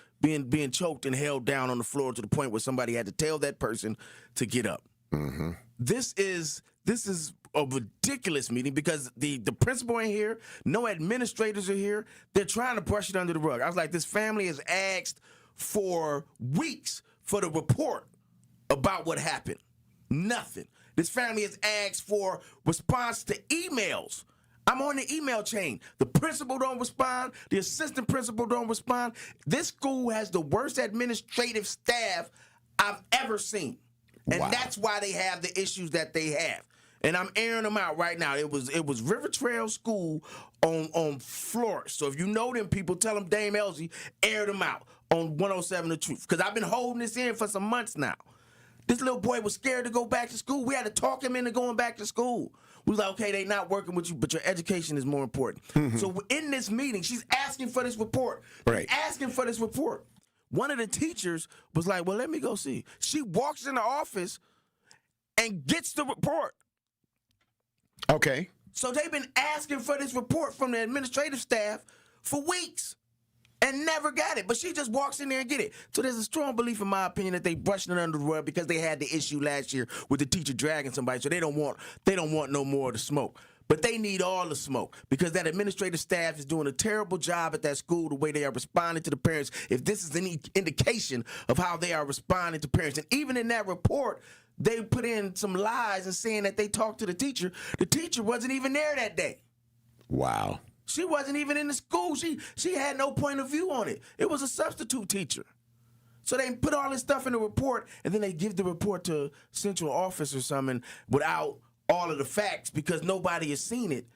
choked and held down on the floor to the point where somebody had to tell that person to get up. Mm-hmm. This is a ridiculous meeting because the principal ain't here. No administrators are here. They're trying to brush it under the rug. I was like, this family has asked for weeks for the report about what happened. Nothing. This family has asked for response to emails. I'm on the email chain. The principal don't respond. The assistant principal don't respond. This school has the worst administrative staff I've ever seen. And that's why they have the issues that they have. And I'm airing them out right now. It was River Trail School on Florence. So if you know them people, tell them Dame Elsie aired them out on 107 The Truth. Because I've been holding this in for some months now. This little boy was scared to go back to school. We had to talk him into going back to school. We was like, okay, they not working with you, but your education is more important. So in this meeting, she's asking for this report. Right. Asking for this report. One of the teachers was like, well, let me go see. She walks in the office and gets the report. Okay. So they've been asking for this report from the administrative staff for weeks and never got it. But she just walks in there and get it. So there's a strong belief, in my opinion, that they brushing it under the rug because they had the issue last year with the teacher dragging somebody. So they don't want no more of the smoke. But they need all the smoke because that administrative staff is doing a terrible job at that school, the way they are responding to the parents. If this is any indication of how they are responding to parents. And even in that report, they put in some lies and saying that they talked to the teacher. The teacher wasn't even there that day. Wow. She wasn't even in the school. She had no point of view on it. It was a substitute teacher. So they put all this stuff in the report, and then they give the report to central office or something without all of the facts because nobody has seen it.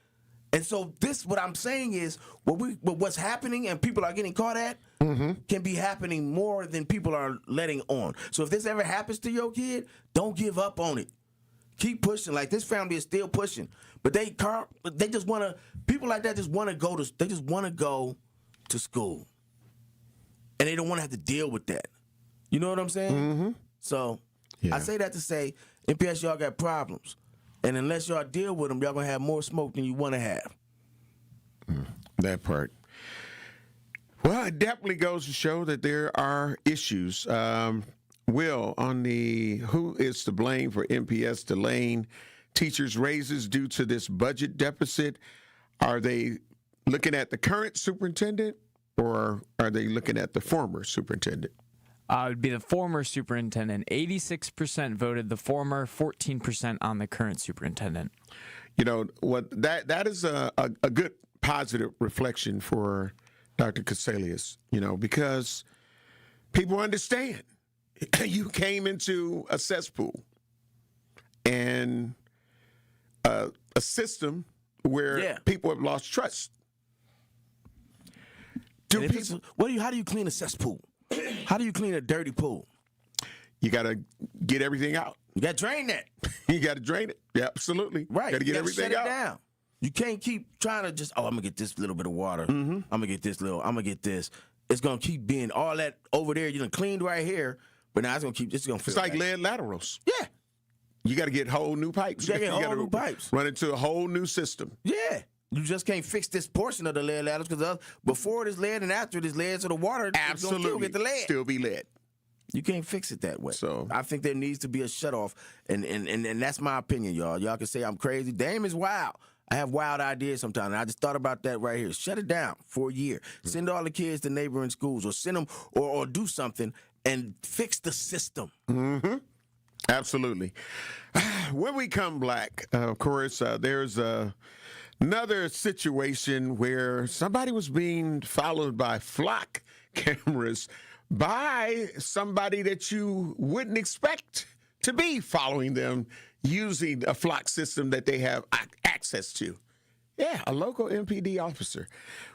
And so what I'm saying is what's happening and people are getting caught at can be happening more than people are letting on. So if this ever happens to your kid, don't give up on it. Keep pushing. Like this family is still pushing, but they just want to. People like that just want to go to. They just want to go to school, and they don't want to have to deal with that. You know what I'm saying? So I say that to say, MPS, y'all got problems. And unless y'all deal with them, y'all going to have more smoke than you want to have. That part. Well, it definitely goes to show that there are issues. Will, on the who is to blame for MPS delaying teachers' raises due to this budget deficit, are they looking at the current superintendent or are they looking at the former superintendent? It would be the former superintendent. 86% voted the former, 14% on the current superintendent. You know, what that is a good positive reflection for Dr. Casalius, you know, because people understand you came into a cesspool and a system where people have lost trust. How do you clean a cesspool? How do you clean a dirty pool? You got to get everything out. You got to drain that. You got to drain it. Yeah, absolutely. Right. Got to get everything shut out. It down. You can't keep trying to just, I'm going to get this little bit of water. I'm going to get this I'm going to get this. It's going to keep being all that over there. You done cleaned right here, but now it's going to fill It's like lead laterals. Yeah. You got to get whole new pipes. You got to get whole new pipes. Run into a whole new system. Yeah. You just can't fix this portion of the lead laterals because before it is lead and after it is lead, so the water is going to still get the lead. Still be lead. You can't fix it that way. So I think there needs to be a shutoff, and that's my opinion, y'all. Y'all can say I'm crazy. Dame is wild. I have wild ideas sometimes, and I just thought about that right here. Shut it down for a year. Send all the kids to neighboring schools, or send them, or do something and fix the system. Absolutely. When we come back, of course, there's another situation where somebody was being followed by flock cameras by somebody that you wouldn't expect to be following them using a flock system that they have access to. Yeah, a local MPD officer.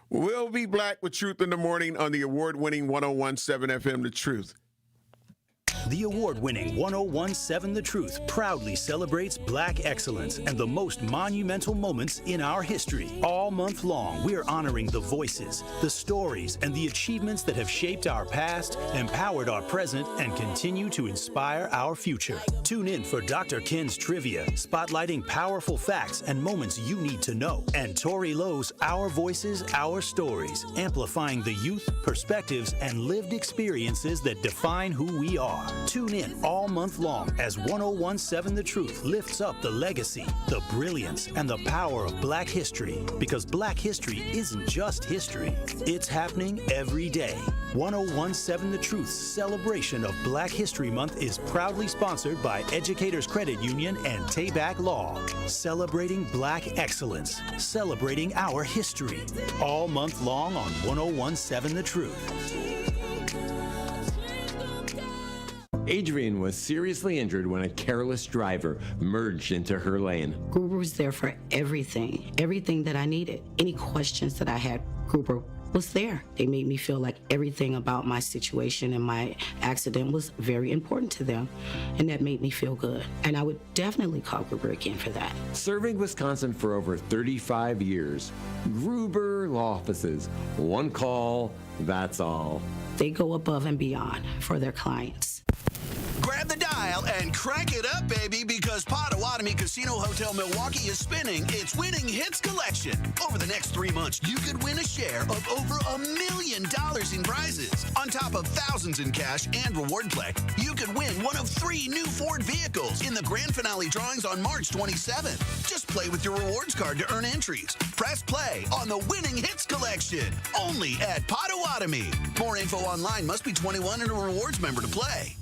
We'll be back with Truth in the Morning on the award-winning 101.7 FM The Truth. The award-winning 101.7 The Truth proudly celebrates Black excellence and the most monumental moments in our history. All month long, we're honoring the voices, the stories, and the achievements that have shaped our past, empowered our present, and continue to inspire our future. Tune in for Dr. Ken's Trivia, spotlighting powerful facts and moments you need to know, and Tori Lowe's Our Voices, Our Stories, amplifying the youth, perspectives, and lived experiences that define who we are. Tune in all month long as 101.7 The Truth lifts up the legacy, the brilliance, and the power of Black history. Because Black history isn't just history, it's happening every day. 101.7 The Truth's celebration of Black History Month is proudly sponsored by Educators Credit Union and Tayback Law. Celebrating Black excellence, celebrating our history. All month long on 101.7 The Truth. Adrian was seriously injured when a careless driver merged into her lane. Gruber was there for everything that I needed. Any questions that I had, Gruber was there. They made me feel like everything about my situation and my accident was very important to them, and that made me feel good. And I would definitely call Gruber again for that. Serving Wisconsin for over 35 years, Gruber Law Offices. One call, that's all. They go above and beyond for their clients. Grab the dial and crank it up, baby, because Potawatomi Casino Hotel Milwaukee is spinning its Winning Hits collection. Over the next 3 months, you could win a share of over $1 million in prizes. On top of thousands in cash and reward play, you could win one of 3 new Ford vehicles in the grand finale drawings on March 27th. Just play with your rewards card to earn entries. Press play on the Winning Hits collection, only at Potawatomi. More info online. Must be 21 and a rewards member to play.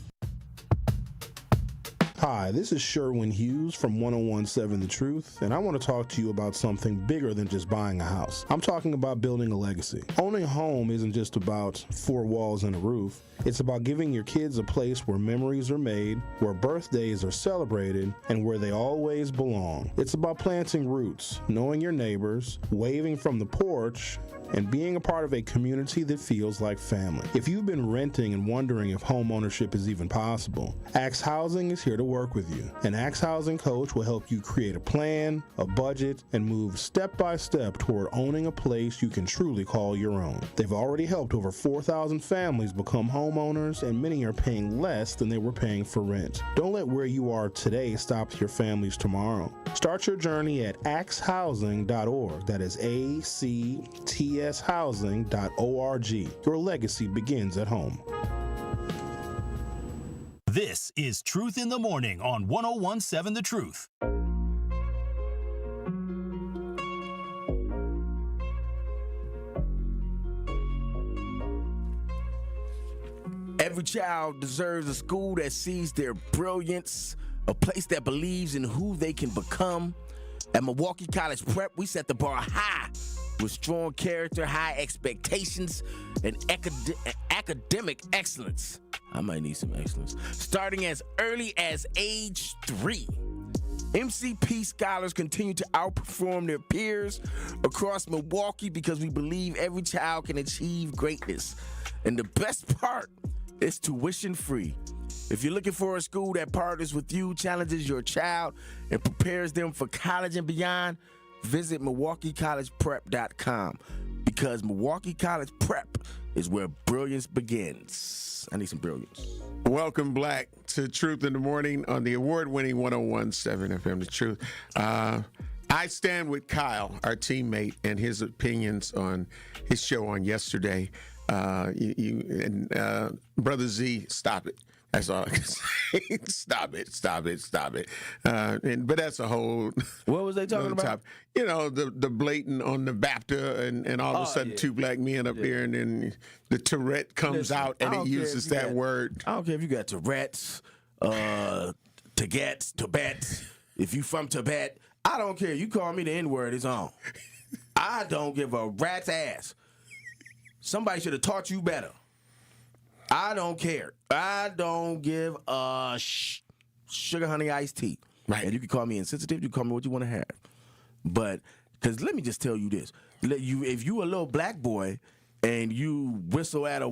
Hi, this is Sherwin Hughes from 1017 The Truth, and I want to talk to you about something bigger than just buying a house. I'm talking about building a legacy. Owning a home isn't just about 4 walls and a roof. It's about giving your kids a place where memories are made, where birthdays are celebrated, and where they always belong. It's about planting roots, knowing your neighbors, waving from the porch, and being a part of a community that feels like family. If you've been renting and wondering if home ownership is even possible, Axe Housing is here to work with you. An Axe Housing coach will help you create a plan, a budget, and move step by step toward owning a place you can truly call your own. They've already helped over 4,000 families become homeowners, and many are paying less than they were paying for rent. Don't let where you are today stop your family's tomorrow. Start your journey at axehousing.org. That is ACTShousing.org. Your legacy begins at home. This is Truth in the Morning on 1017 The Truth. Every child deserves a school that sees their brilliance, a place that believes in who they can become. At Milwaukee College Prep, we set the bar high with strong character, high expectations, and academic excellence. I might need some excellence. Starting as early as age 3. MCP scholars continue to outperform their peers across Milwaukee because we believe every child can achieve greatness. And the best part is tuition free. If you're looking for a school that partners with you, challenges your child, and prepares them for college and beyond, visit MilwaukeeCollegePrep.com, because Milwaukee College Prep is where brilliance begins. I need some brilliance. Welcome back to Truth in the Morning on the award-winning 1017 FM The Truth. I stand with Kyle, our teammate, and his opinions on his show on yesterday. Brother Z, stop it. That's all I can say. Stop it. But that's a whole. What was they talking about? Topic. You know, the blatant on the BAFTA, and all of a sudden 2 black men up there, and then the Tourette comes out and it uses that word. I don't care if you got Tourette's, Tibet. If you from Tibet, I don't care. You call me the N-word, it's on. I don't give a rat's ass. Somebody should have taught you better. I don't care. I don't give a sugar honey iced tea. Right. And you can call me insensitive. You can call me what you want to have. But because let me just tell you this: if you a little black boy and you whistle at a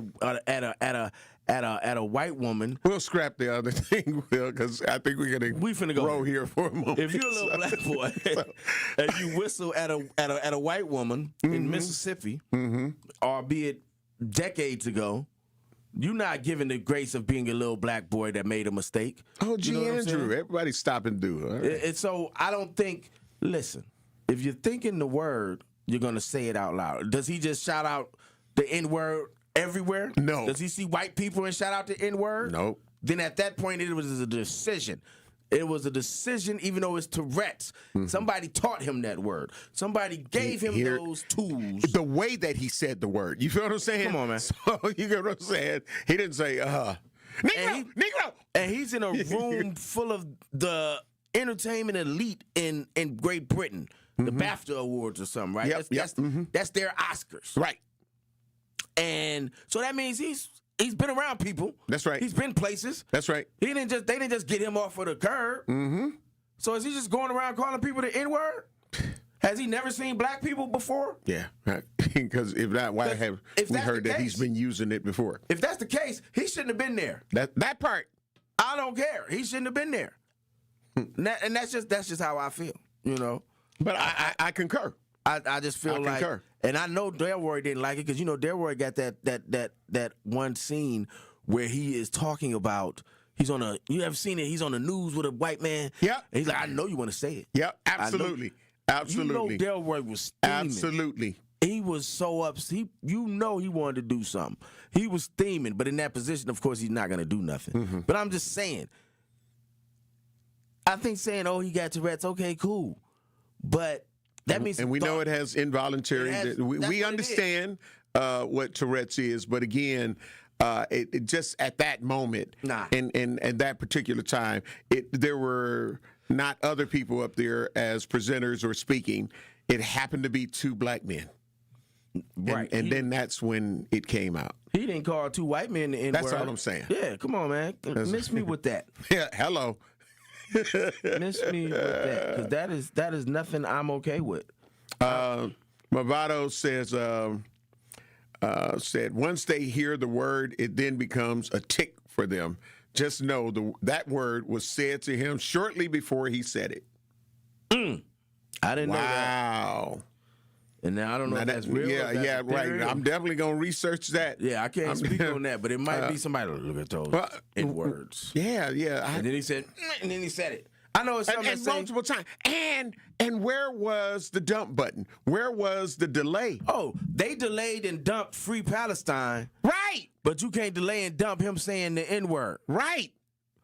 white woman, we'll scrap the other thing, Will, because I think we finna go row here for a moment. If you're a little black boy and you whistle at a white woman in Mississippi, albeit decades ago, you're not given the grace of being a little black boy that made a mistake. Oh, gee, you know Andrew, everybody stop and do. Right. And so I don't think, listen, if you're thinking the word, you're going to say it out loud. Does he just shout out the N-word everywhere? No. Does he see white people and shout out the N-word? No. Then at that point, it was a decision. It was a decision, even though it's Tourette's. Somebody taught him that word. Somebody gave him those tools. The way that he said the word. You feel what I'm saying? Come on, man. So, you get what I'm saying? He didn't say, Negro! And he's in a room full of the entertainment elite in Great Britain. The BAFTA Awards or something, right? That's their Oscars. Right. And so that means he's He's been around people. That's right. He's been places. That's right. They didn't just get him off of the curb. Mm-hmm. So is he just going around calling people the N-word? Has he never seen black people before? Yeah, because if not, why have we heard that he's been using it before? If that's the case, he shouldn't have been there. That part, I don't care. He shouldn't have been there. And that's just how I feel, you know. But I concur. I just feel like, concur. And I know Delroy didn't like it because Delroy got that one scene where he is talking about. You ever seen it? He's on the news with a white man. Yep. And he's like, I know you want to say it. Yep, absolutely. Absolutely. You know Delroy was steaming. Absolutely. He was so upset. He wanted to do something. He was steaming, but in that position, of course, he's not going to do nothing. Mm-hmm. But I'm just saying, I think saying, oh, he got Tourette's, okay, cool. But that means... And we know it has involuntary... We understand what Tourette's is, but again... it just at that moment, and that particular time, there were not other people up there as presenters or speaking. It happened to be two black men, right? And then that's when it came out. He didn't call two white men the N-word. That's all I'm saying. Yeah, come on, man, miss me with that. Yeah, hello. Miss me with that, because that is nothing I'm okay with. Movado says. Said once they hear the word, it then becomes a tick for them. Just know that word was said to him shortly before he said it. I didn't know that. Wow. And now I don't know if that's real. Yeah, right. I'm definitely going to research that. Yeah, I can't speak on that, but it might be somebody look at those N-words. Yeah. And then he said it. I know it's something and multiple times. And where was the dump button? Where was the delay? Oh, they delayed and dumped Free Palestine. Right. But you can't delay and dump him saying the N-word. Right.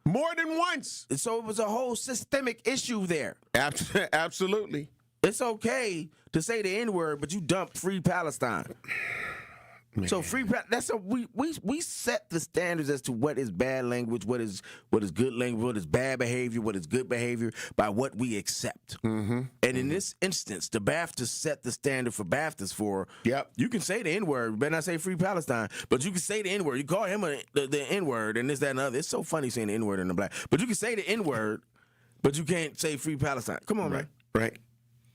More than once. So it was a whole systemic issue there. Absolutely. It's okay to say the N-word, but you dump Free Palestine. Man. So we set the standards as to what is bad language, what is good language, what is bad behavior, what is good behavior by what we accept. Mm-hmm. And in this instance, the BAFTA set the standard for BAFTAs for. Yep. You can say the N-word, you better not say Free Palestine, but you can say the N-word. You call him the N-word and this, that, and other. It's so funny saying the N-word in the black, but you can say the N-word, but you can't say Free Palestine. Come on, man. Right.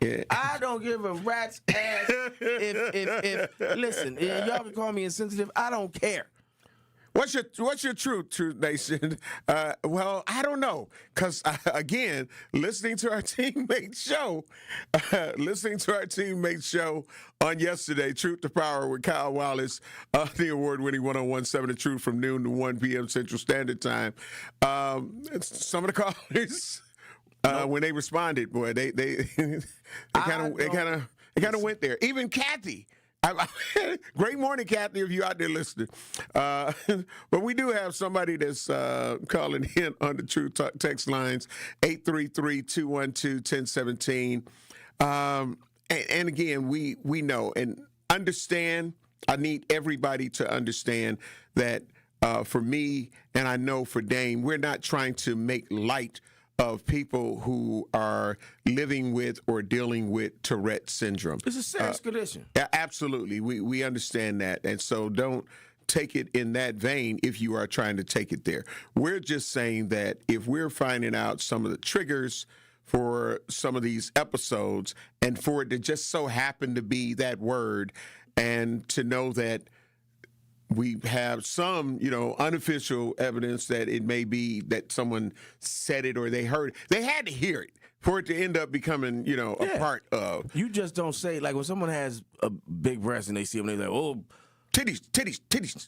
Yeah. I don't give a rat's ass if listen, y'all can call me insensitive. I don't care. What's your truth nation? Well, I don't know, because again, listening to our teammate show on yesterday, Truth to Power with Kyle Wallace, the award-winning 101.7 The Truth from noon to 1 p.m. Central Standard Time. Some of the callers. When they responded, boy, they kind of went there. Even Kathy, great morning, Kathy, if you out there listening. But we do have somebody that's calling in on the True text lines 833-212-1017. And again, we know and understand. I need everybody to understand that for me, and I know for Dane, we're not trying to make light of people who are living with or dealing with Tourette syndrome. It's a serious condition. Absolutely. We understand that. And so don't take it in that vein if you are trying to take it there. We're just saying that if we're finding out some of the triggers for some of these episodes and for it to just so happen to be that word and to know that we have some, unofficial evidence that it may be that someone said it or they heard it. They had to hear it for it to end up becoming, a part of. You just don't say, like when someone has a big breast and they see them, they're like, oh. Titties.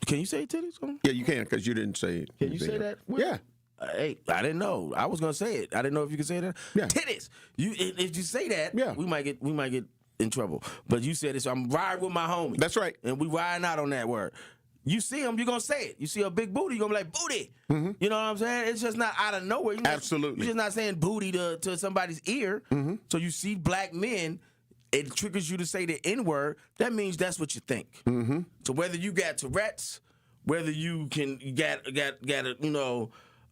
Can you say titties? Yeah, you can, because you didn't say it. Can you say that? Yeah. Hey, I didn't know. I was going to say it. I didn't know if you could say that. Yeah. Titties. If you say that, we might get in trouble. But you said it, so I'm riding with my homie. That's right. And we riding out on that word. You see him, you're going to say it. You see a big booty, you're going to be like, booty. Mm-hmm. You know what I'm saying? It's just not out of nowhere. Absolutely. You're just not saying booty to somebody's ear. Mm-hmm. So you see black men, it triggers you to say the N-word. That means that's what you think. Mm-hmm. So whether you got Tourette's, whether you got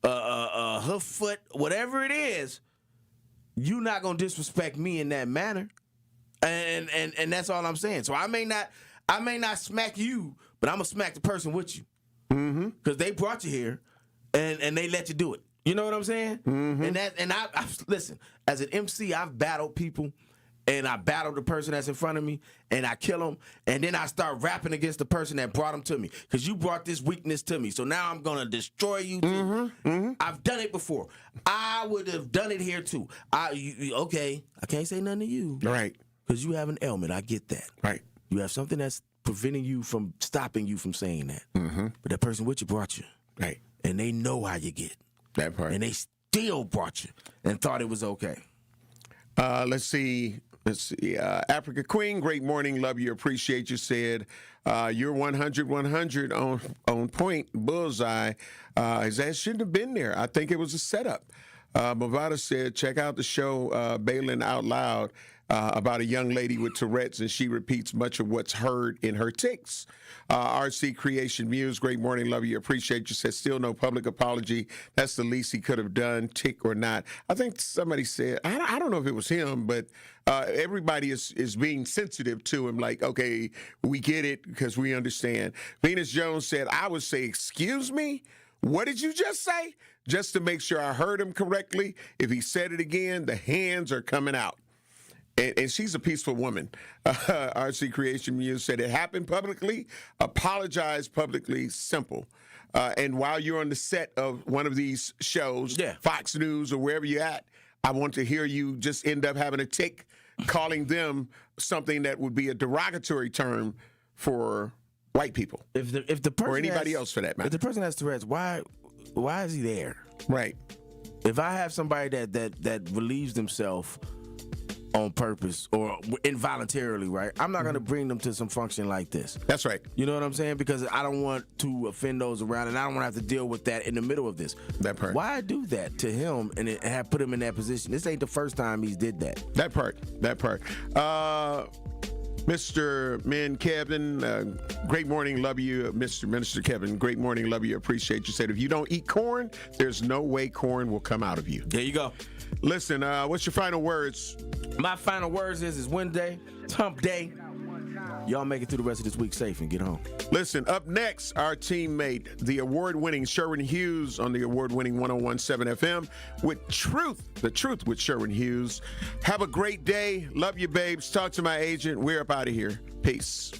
a hoof foot, whatever it is, you're not going to disrespect me in that manner. And that's all I'm saying. So I may not smack you, but I'm gonna smack the person with you. because they brought you here, and they let you do it. You know what I'm saying? And I listen, as an MC, I've battled people, and I battle the person that's in front of me, and I kill them, and then I start rapping against the person that brought them to me, because you brought this weakness to me, so now I'm gonna destroy you too. I've done it before. I would have done it here too. Okay, I can't say nothing to you, right? Because you have an ailment. I get that, right? You have something that's preventing you from stopping you from saying that. But that person with you brought you, right? And they know how you get that part, and they still brought you and thought it was okay. Let's see. Africa Queen, great morning. Love you. Appreciate you. Said, you're 100 on point. Bullseye. That shouldn't have been there. I think it was a setup. Bovada said, check out the show, Balin Out Loud, about a young lady with Tourette's, and she repeats much of what's heard in her tics. RC Creation Muse, great morning, love you, appreciate you. Said, still no public apology. That's the least he could have done, tick or not. I think somebody said, I don't know if it was him, but everybody is being sensitive to him, like, okay, we get it because we understand. Venus Jones said, I would say, excuse me? What did you just say? Just to make sure I heard him correctly. If he said it again, the hands are coming out. And she's a peaceful woman. RC Creation Muse said it happened publicly, apologize publicly, simple. And while you're on the set of one of these shows, Fox News or wherever you're at, I want to hear you just end up having a tick calling them something that would be a derogatory term for white people. If the person or anybody else for that matter. If the person has Tourette's, why is he there? Right. If I have somebody that relieves themselves on purpose or involuntarily, right? I'm not going to bring them to some function like this. That's right. You know what I'm saying? Because I don't want to offend those around, and I don't want to have to deal with that in the middle of this. That part. Why do that to him and have put him in that position? This ain't the first time he's did that. That part. Mr. Min Kevin, great morning, love you. Mr. Minister Kevin, great morning, love you, appreciate you. Said, if you don't eat corn, there's no way corn will come out of you. There you go. Listen, what's your final words? My final words is Wednesday, it's hump day. Y'all make it through the rest of this week safe and get home. Listen, up next, our teammate, the award-winning Sherwin Hughes on the award-winning 101.7 FM with The Truth with Sherwin Hughes. Have a great day. Love you, babes. Talk to my agent. We're up out of here. Peace.